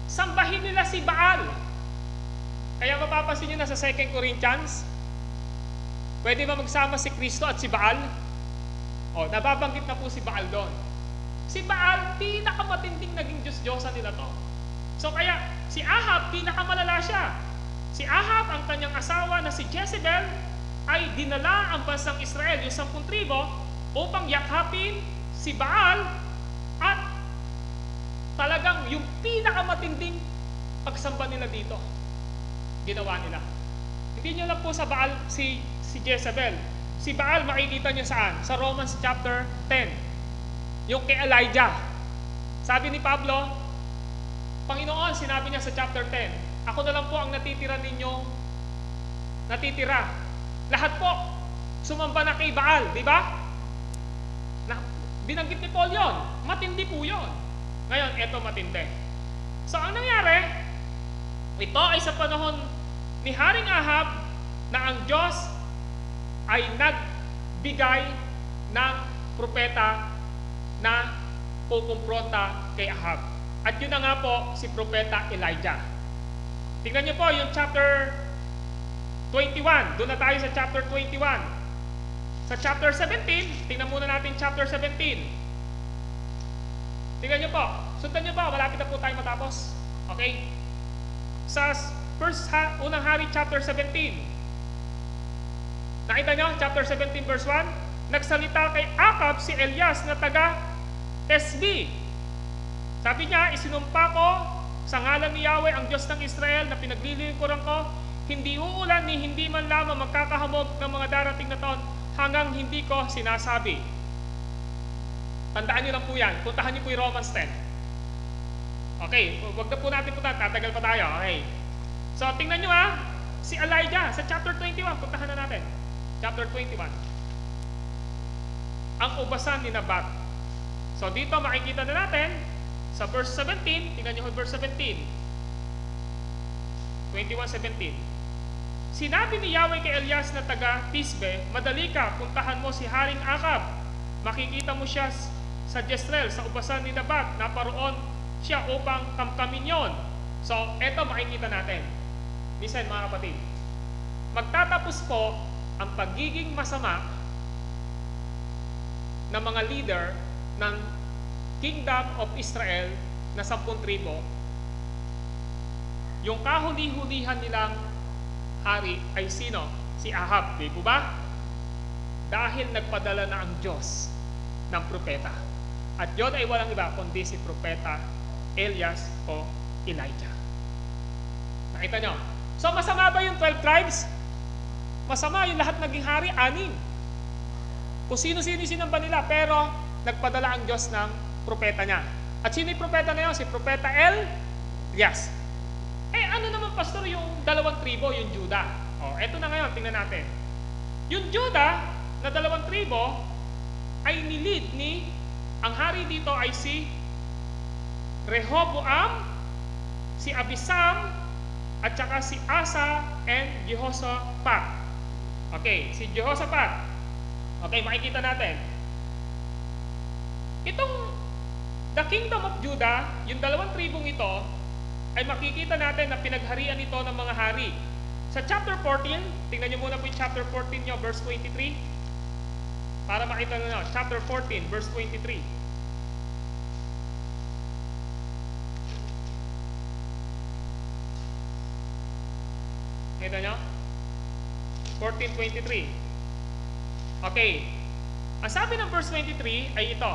sambahin nila si Baal. Kaya mapapansin nyo na sa 2 Corinthians, pwede ba magsama si Kristo at si Baal? O, nababanggit na po si Baal doon. Si Baal, pinakamatinding naging Diyos-Diyosan nila to. So kaya, si Ahab, pinakamalala siya. Si Ahab, ang kanyang asawa na si Jezebel, ay dinala ang bansang Israel, yung 10 tribo, upang yakhapin si Baal at talagang yung pinakamatinding pagsamba nila dito, ginawa nila. Hindi nyo lang po sa Baal si Jezebel. Si Baal makikita nyo saan? Sa Romans chapter 10. Yung kay Elijah. Sabi ni Pablo, Panginoon, sinabi niya sa chapter 10, ako na lang po ang natitira ninyong natitira. Lahat po, sumamba na kay Baal, di ba? Binanggit ni Paul yun. Matindi po yun. Ngayon, eto matindi. So, ang nangyari, ito ay sa panahon ni Haring Ahab na ang Diyos ay nagbigay ng propeta na pukumpronta kay Ahab. At yun na nga po si propeta Elijah. Tingnan niyo po yung chapter 21. Doon na tayo sa chapter 21. Sa chapter 17, tingnan muna natin chapter 17. Tingnan niyo po. Sundan niyo po. Malapit na po tayo matapos. Okay? Sa unang hari chapter 17. Nakita niyo? Chapter 17 verse 1. Nagsalita kay Ahab si Elias na taga Tesbi. Sabi niya, isinumpa ko sa ngalan ni Yahweh ang Diyos ng Israel na pinaglilingkuran ko, hindi uulan ni hindi man lamang magkakahamog ng mga darating na taon hanggang hindi ko sinasabi. Tandaan niyo lang po yan. Puntahan niyo po yung Romans 10. Okay, wag na po natin puntahan. Tatagal pa tayo. Okay. So, tingnan niyo si Elijah sa chapter 21. Puntahan na natin. Chapter 21. Ang ubasan ni Nabat. So, dito makikita na natin sa verse 17. Tingnan niyo verse 17. 21:17. Sinabi ni Yahweh kay Elias na taga Tisbe, madali ka, puntahan mo si Haring Ahab. Makikita mo siya sa Jezreel, sa ubasan ni Nabat, naparoon siya upang kamkamin yon. So, eto makikita natin. Listen mga kapatid. Magtatapos po ang pagiging masama ng mga leader ng Kingdom of Israel na 10 tribo. Yung kahuli-hulihan nilang hari ay sino? Si Ahab, di po ba? Dahil nagpadala na ang Diyos ng propeta. At yun ay walang iba kundi si propeta Elias o Elijah. Nakita nyo? So masama ba yung 12 tribes? Masama yung lahat naging hari, 6. Kung sino-sino sinamba nila, pero nagpadala ang Diyos ng propeta niya. At sino yung propeta na yun? Si propeta Elias. Ano naman pastor yung 2 tribo, yung Judah? Eto na ngayon, tingnan natin. Yung Judah na 2 tribo ay nilid ni, ang hari dito ay si Rehoboam, si Abisam, at saka si Asa and Jehoshaphat. Okay, si Jehoshaphat. Okay, makikita natin. Itong the Kingdom of Judah, yung 2 tribong ito, ay makikita natin na pinagharian ito ng mga hari. Sa chapter 14, tingnan nyo muna po yung chapter 14 nyo, verse 23. Para makita nyo, chapter 14, verse 23. Kita nyo? 14:23. Okay. Ang sabi ng verse 23 ay ito.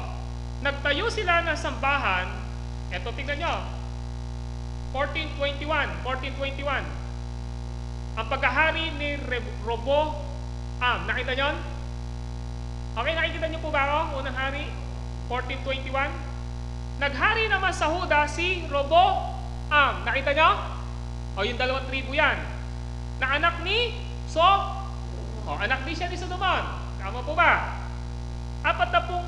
Nagtayo sila ng sambahan. Eto, tingnan nyo. 1421. Ang pagkahari ni Roboam. Nakita nyo? Okay, nakikita nyo po ba ako? Unang hari, 1421. Naghari naman sa Huda si Roboam. Nakita nyo? O, yung 2 tribu yan. Na anak ni anak din siya ni Solomon. Tama po ba? 41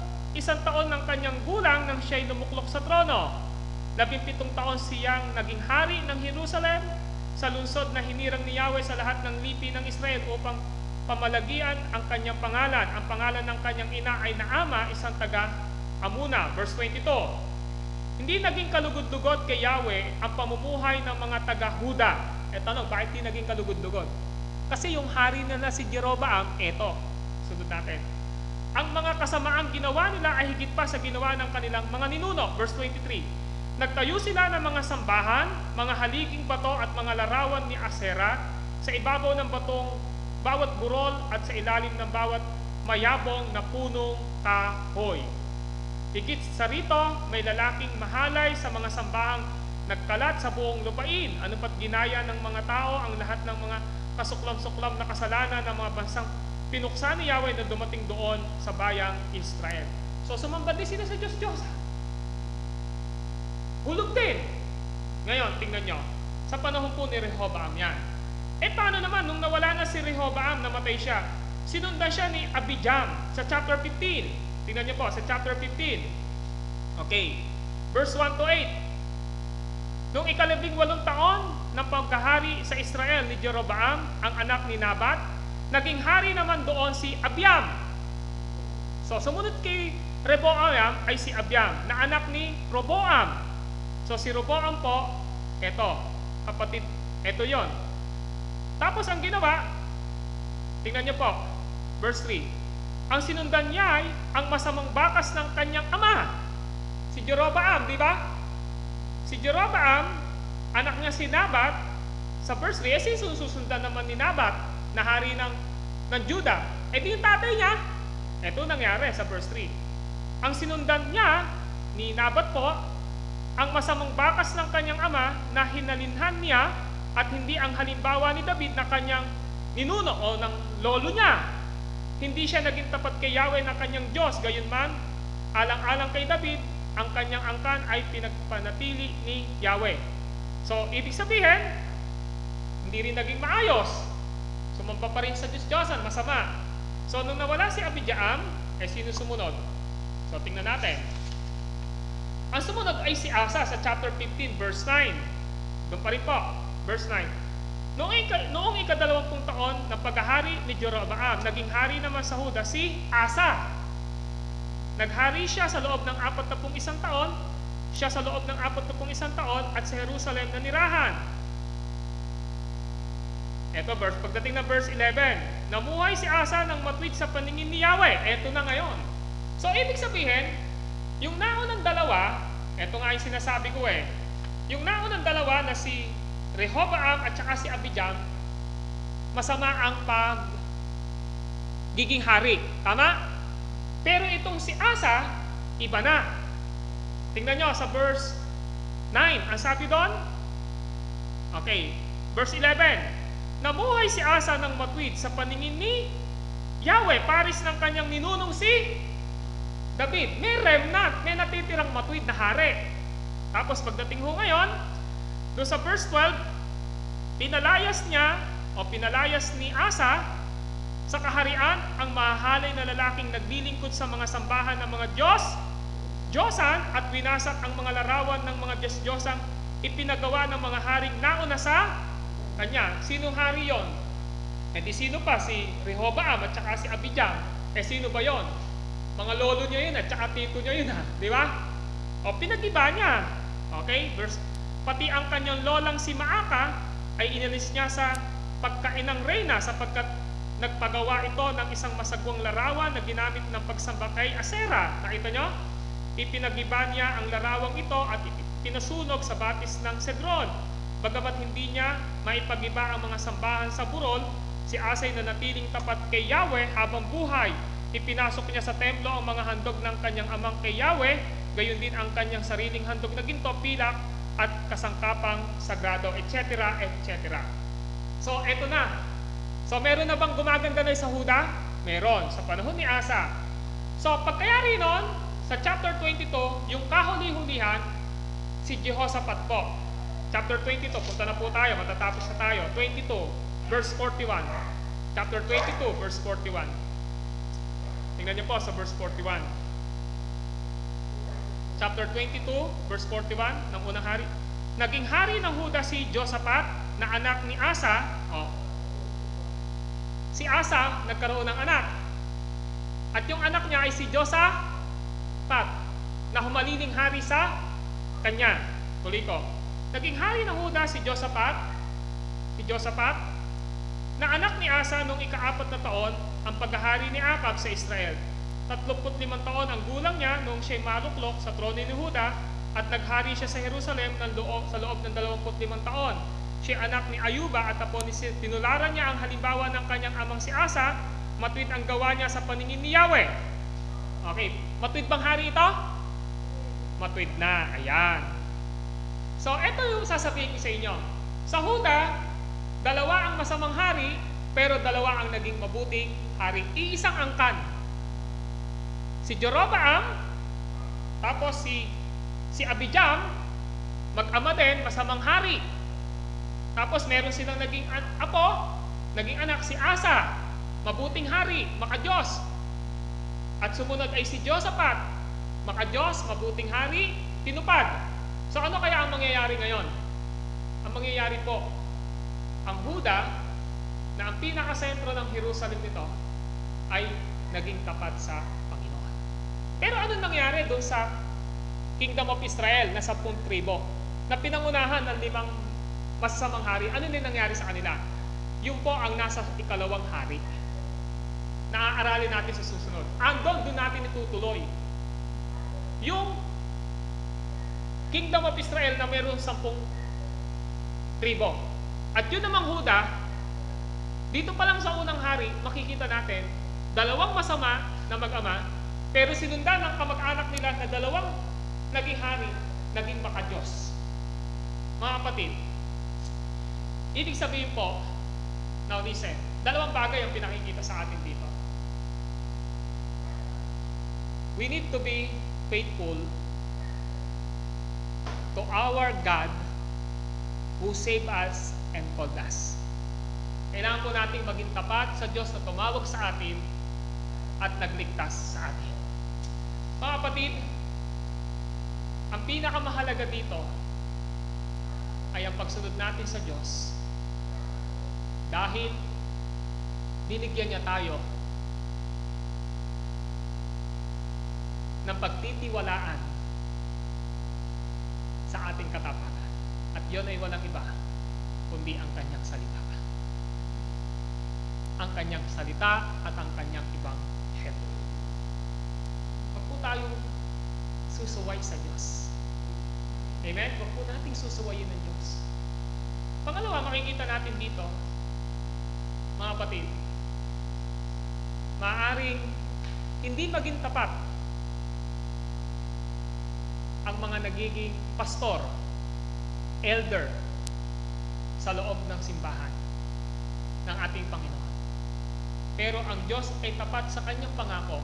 taon ng kanyang gulang nang siya'y lumuklok sa trono. 17 taon siyang naging hari ng Jerusalem sa lungsod na hinirang ni Yahweh sa lahat ng lipi ng Israel upang pamalagian ang kanyang pangalan. Ang pangalan ng kanyang ina ay Naama, isang taga Amuna. Verse 22. Hindi naging kalugod-lugod kay Yahweh ang pamumuhay ng mga taga-Huda. Tanong, bakit hindi naging kalugod-lugod? Kasi yung hari na si Jeroboam, sunod natin. Ang mga kasamaang ginawa nila ay higit pa sa ginawa ng kanilang mga ninuno. Verse 23. Nagtayo sila ng mga sambahan, mga haliging bato at mga larawan ni Asera sa ibabaw ng batong bawat burol at sa ilalim ng bawat mayabong na punong kahoy. Higit sa rito, may lalaking mahalay sa mga sambahang nagkalat sa buong lupain. Ano pat ginaya ng mga tao ang lahat ng mga kasuklam-suklam na kasalanan ng mga bansang pinuksa ni Yahweh na dumating doon sa bayang Israel. So sumamba din sila sa Diyos-Diyos. Hulog din. Ngayon, tingnan nyo. Sa panahon po ni Rehoboam yan. Paano naman nung nawala na si Rehoboam, namatay siya? Sinundan siya ni Abijam sa chapter 15. Tingnan nyo po, sa chapter 15. Okay. Verse 1 to 8. Noong 18 taon ng pagkahari sa Israel ni Jeroboam, ang anak ni Nabat, naging hari naman doon si Abiam. So, sumunod kay Rehoboam ay si Abiam, na anak ni Roboam. So, si Roboam po, kapatid, yon. Tapos, ang ginawa, tingnan niyo po, verse 3. Ang sinundan niya ay ang masamang bakas ng kanyang ama, si Jeroboam, di ba? Si Jeroboam, anak niya si Nabat, sa verse 3, susundan naman ni Nabat na hari ng Judah. Di yung tatay niya. Ito nangyari sa verse 3. Ang sinundan niya, ni Nabat po, ang masamang bakas ng kanyang ama na hinalinhan niya at hindi ang halimbawa ni David na kanyang ninuno o ng lolo niya. Hindi siya naging tapat kay Yahweh na kanyang Diyos. Gayunman, alang-alang kay David, ang kanyang angkan ay pinagpanatili ni Yahweh. So, ibig sabihin, hindi rin naging maayos. Sumamba pa rin sa Diyos-Diyosan, masama. So, nung nawala si Abijam, sino sumunod? So, tingnan natin. Ang sumunod ay si Asa sa chapter 15, verse 9. Doon pa rin po, verse 9. Noong ika-20 taon ng pagkahari ni Jeroboam, naging hari naman sa Huda si Asa. Naghari siya sa loob ng 41 taon, at sa Jerusalem na nirahan. Pagdating ng verse 11, namuhay si Asa ng matuwid sa paningin ni Yahweh. Ito na ngayon. So, ibig sabihin, yung naunang dalawa, ito nga yung sinasabi ko yung naunang dalawa na si Rehoboam at saka si Abijam, masama ang pagiging hari. Tama? Pero itong si Asa, iba na. Tingnan nyo sa verse 9. Ang sabi doon? Okay. Verse 11. Namuhay si Asa ng matuwid sa paningin ni Yahweh, paris ng kanyang ninunong si David. May remnant, may natitirang matuwid na hari. Tapos pagdating ho ngayon, doon sa verse 12, pinalayas ni Asa sa kaharian ang mahahalay na lalaking naglilingkod sa mga sambahan ng mga Diyosan at winasak ang mga larawan ng mga Diyos-Diyosang ipinagawa ng mga haring nauna sa kanya. Sino hari yon? Sino pa? Si Rehoboam at saka si Abijam. Sino ba yon? Mga lolo niya yun at saka tito niya yun, di ba? Pinag-iba niya. Okay? Pati ang kanyang lolang si Maaka ay inalis niya sa pagkainang reyna sapagkat nagpagawa ito ng isang masagwang larawan na ginamit ng pagsamba kay Asera. Nakita nyo? Ipinagiba niya ang larawang ito at pinasunog sa batis ng Cedron. Bagamat hindi niya maipagiba ang mga sambahan sa burol, si Asa ay nanatiling tapat kay Yahweh habang buhay. Ipinasok niya sa templo ang mga handog ng kanyang amang kay Yahweh, gayon din ang kanyang sariling handog na ginto, pilak at kasangkapang sagrado, etc. etc. So, eto na. So, meron na bang gumaganda na sa Huda? Meron, sa panahon ni Asa. So, pagkayari nun, sa chapter 22, yung kahuli-hulihan, si Jehoshaphat po. Chapter 22, punta na po tayo, matatapos na tayo. 22, verse 41. Chapter 22, verse 41. Tingnan niyo po sa verse 41. Chapter 22, verse 41 ng unang hari. Naging hari ng Huda si Jehoshaphat na anak ni Asa. Si Asa nagkaroon ng anak. At yung anak niya ay si Jehoshaphat na humaliling hari sa kanya. Tuloy ko. Naging hari ng Huda si Jehoshaphat na anak ni Asa nung ika-4 na taon ang paghahari ni Akab sa Israel. 35 taon ang gulang niya nung siya'y maluklok sa trono ni Huda at naghari siya sa Jerusalem sa loob ng 25 taon. Siya anak ni Ayuba at tinularan niya ang halimbawa ng kanyang amang si Asa, matuwid ang gawa niya sa paningin ni Yahweh. Okay, matuwid bang hari ito? Matuwid na, ayan. So, ito yung sasabihin ko sa inyo. Sa Huda, 2 ang masamang hari, pero 2 ang naging mabuting hari. Iisang angkan. Si Jeroboam, tapos si Abijam, mag-ama din, masamang hari. Tapos meron silang naging naging anak si Asa, mabuting hari, maka-Diyos. At sumunod ay si Jehoshaphat, maka-Diyos, mabuting hari, tinupad. So ano kaya ang mangyayari ngayon? Ang mangyayari po, ang Huda, na ang pinakasentro ng Jerusalem nito, ay naging tapat sa Panginoon. Pero anong nangyari doon sa Kingdom of Israel na 10 tribo, na pinangunahan ng 5 masasamang hari? Ano din nangyari sa kanila? Yung po ang nasa ikalawang hari. Naaaralin natin sa susunod. Doon natin itutuloy. Yung Kingdom of Israel na mayroon 10 tribo. At yun namang Huda, dito pa lang sa unang hari, makikita natin, 2 masama na mag-ama, pero sinundan ng kamag-anak nila na 2 naging hari, naging maka-Diyos. Mga kapatid, ibig sabihin po, now listen, 2 bagay ang pinakikita sa atin dito. We need to be faithful to our God who saved us and called us. Kailangan po natin maging tapat sa Diyos na tumawag sa atin at nagligtas sa atin. Mga kapatid, ang pinakamahalaga dito ay ang pagsunod natin sa Diyos, dahil binigyan niya tayo ng pagtitiwalaan sa ating katapatan. At yun ay walang iba kundi ang kanyang salita. Ang kanyang salita at ang kanyang ebanghelyo. Huwag po tayong susuway sa Diyos. Amen? Huwag po nating susuwayin ng Diyos. Pangalawa, makikita natin dito, mga kapatid, maaaring hindi maging tapat ang mga nagiging pastor, elder, sa loob ng simbahan ng ating Panginoon. Pero ang Diyos ay tapat sa kanyang pangako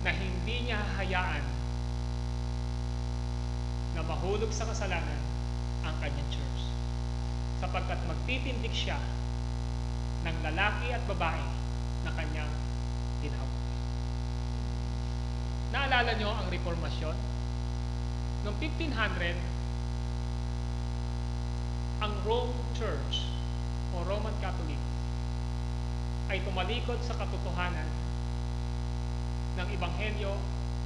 na hindi niya hahayaan na mahulog sa kasalanan ang kanyang church, sapagkat magtitindig siya ng lalaki at babae na kanyang tinawag. Naalala nyo ang reformasyon? Noong 1500, ang Rome Church o Roman Catholic ay tumalikod sa katotohanan ng Ebanghelyo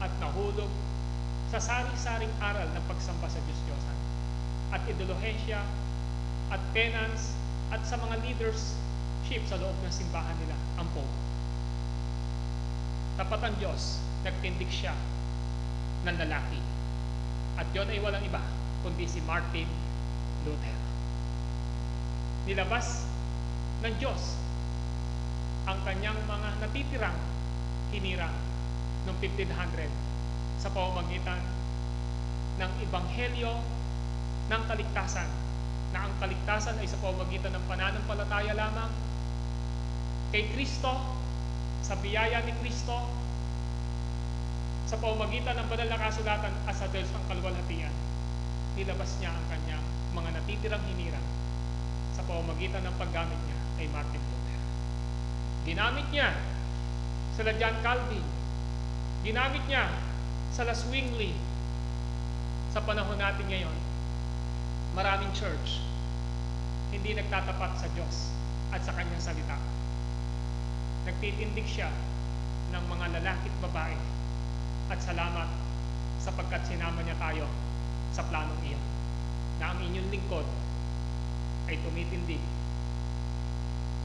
at nahulog sa sari-saring aral ng pagsamba sa Diyos-Diyosan at idelohensya at penance at sa mga leadership sa loob ng simbahan nila, ang Pope. Tapat ang Diyos, nagtindig siya ng lalaki. At yun ay walang iba kundi si Martin Luther. Nilabas ng Diyos ang kanyang mga natitirang hinirang noong 1500 sa pamamagitan ng ebanghelyo ng kaligtasan, na ang kaligtasan ay sa pamamagitan ng pananampalataya lamang kay Kristo, sa biyaya ni Kristo, sa pamamagitan ng banal na kasulatan at sa Diyos ng kaluwalhatian. Nilabas niya ang kanyang mga natitirang hinirang sa pamamagitan ng paggamit niya kay Martin Luther. Ginamit niya sila John Calvin. Ginamit niya sila Zwingli. Sa panahon natin ngayon, maraming church hindi nagtatapat sa Diyos at sa kanyang salita. Nagtitindig siya ng mga lalaki at babae, at salamat sapagkat sinama niya tayo sa planong iyan, na ang inyong lingkod ay tumitindig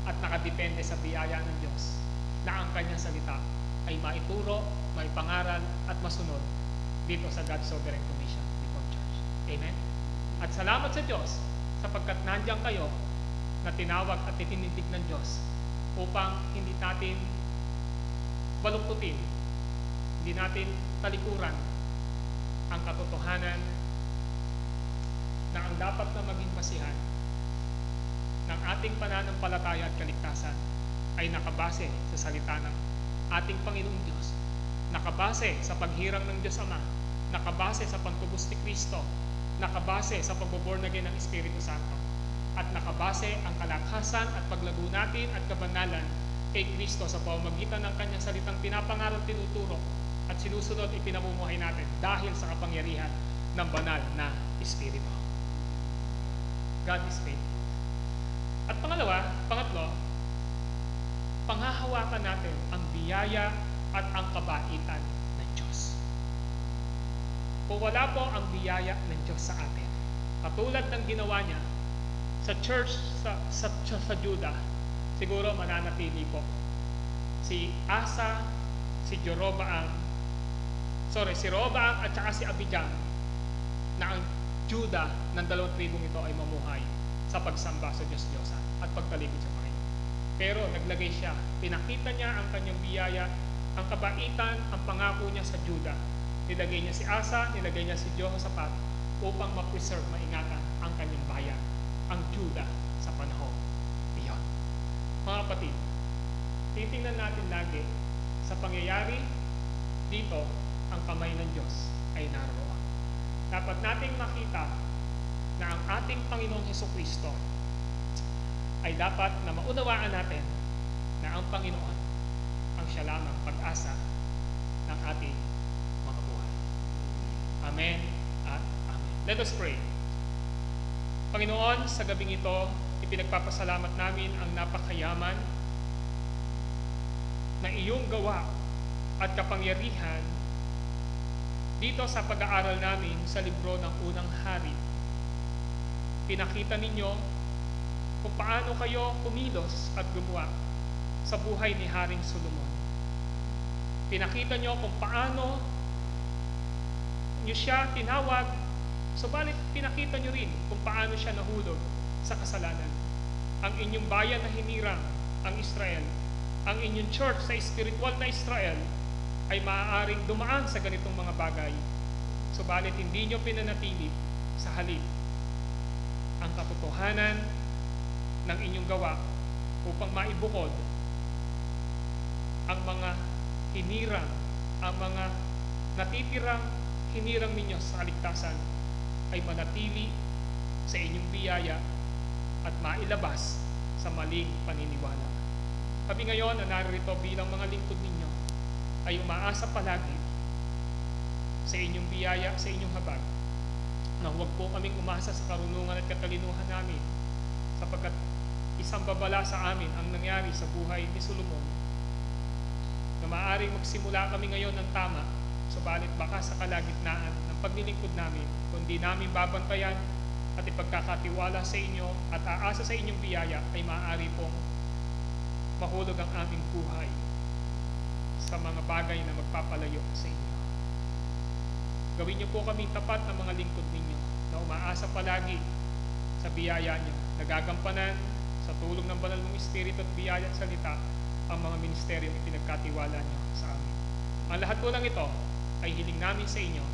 at nakadepende sa biyaya ng Diyos, na ang kanyang salita ay maituro, maipangaral at masunod dito sa God's Sovereign Commission Reformed Church. Amen? At salamat sa Diyos sapagkat nandiyan kayo na tinawag at itinindig ng Diyos upang hindi natin baluktutin, hindi natin talikuran ang katotohanan na ang dapat na maging basihan ng ating pananampalataya at kaligtasan ay nakabase sa salita ng ating Panginoong Diyos, nakabase sa paghirang ng Diyos Ama, nakabase sa pagtubos ni Kristo, nakabase sa pag-born again ng Espiritu Santo, at nakabase ang kalakasan at paglago natin at kabanalan kay Kristo sa pamamagitan ng kanyang salitang pinapangaral, tinuturo at sinusunod ipinamumuhay natin dahil sa kapangyarihan ng banal na Espiritu. God is faithful. At pangatlo, panghahawakan natin ang biyaya at ang kabaitan ng Diyos. Kung wala po ang biyaya ng Diyos sa atin, katulad ng ginawa niya sa church sa Judah, siguro mananatili po si Asa, si Rehoboam at saka si Abijam, na ang Judah ng dalawang tribong ito ay mamuhay sa pagsamba sa Diyos-Diyosan at pagtalikod sa Panginoon. Pero naglagay siya, pinakita niya ang kanyang biyaya, ang kabaitan, ang pangako niya sa Judah. Nilagay niya si Asa, nilagay niya si Jehoshaphat upang ma-preserve, maingatan ang kanyang bayan, ang Judah sa panahon iyon. Mga kapatid, titingnan natin lagi sa pangyayari dito, ang kamay ng Diyos ay naroon. Dapat nating makita na ang ating Panginoong Hesukristo ay dapat na maunawaan natin na ang Panginoon ang siya lamang pag-asa ng ating mga buhay. Amen at amen. Let us pray. Panginoon, sa gabing ito, ipinagpapasalamat namin ang napakayaman na iyong gawa at kapangyarihan dito sa pag-aaral namin sa libro ng Unang Hari. Pinakita ninyo kung paano kayo kumilos at gumawa sa buhay ni Haring Solomon. Pinakita nyo kung paano nyo siya tinawag, subalit pinakita nyo rin kung paano siya nahulog sa kasalanan. Ang inyong bayan na hinirang, ang Israel, ang inyong church sa spiritual na Israel, ay maaaring dumaan sa ganitong mga bagay. Subalit hindi nyo pinanatili, sa halip ang katotohanan ng inyong gawa upang maibukod ang mga hinirang, ang mga natitirang hinirang ninyo sa kaligtasan ay manatili sa inyong biyaya at mailabas sa maling paniniwala. Kami ngayon na narito bilang mga lingkod ninyo ay umaasa palagi sa inyong biyaya, sa inyong habag, na huwag po kaming umasa sa karunungan at katalinuhan namin, sapagkat isang babala sa amin ang nangyari sa buhay ni Solomon, na maaaring magsimula kami ngayon ng tama, subalit baka sa kalagitnaan ng paglilingkod namin, kundi namin babantayan at ipagkakatiwala sa inyo at aasa sa inyong biyaya, ay maaari pong mahulog ang aming buhay sa mga bagay na magpapalayo sa inyo. Gawin niyo po kami tapat na mga lingkod ninyo na umaasa palagi sa biyaya niyo, nagagampanan sa tulong ng banal mong Espiritu at biyaya at salita ang mga ministeryong ipinagkatiwala niyo sa amin. Ang lahat po ng ito ay hiling namin sa inyo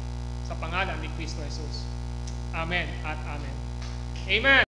sa pangalan ni Kristo Jesus. Amen at amen. Amen.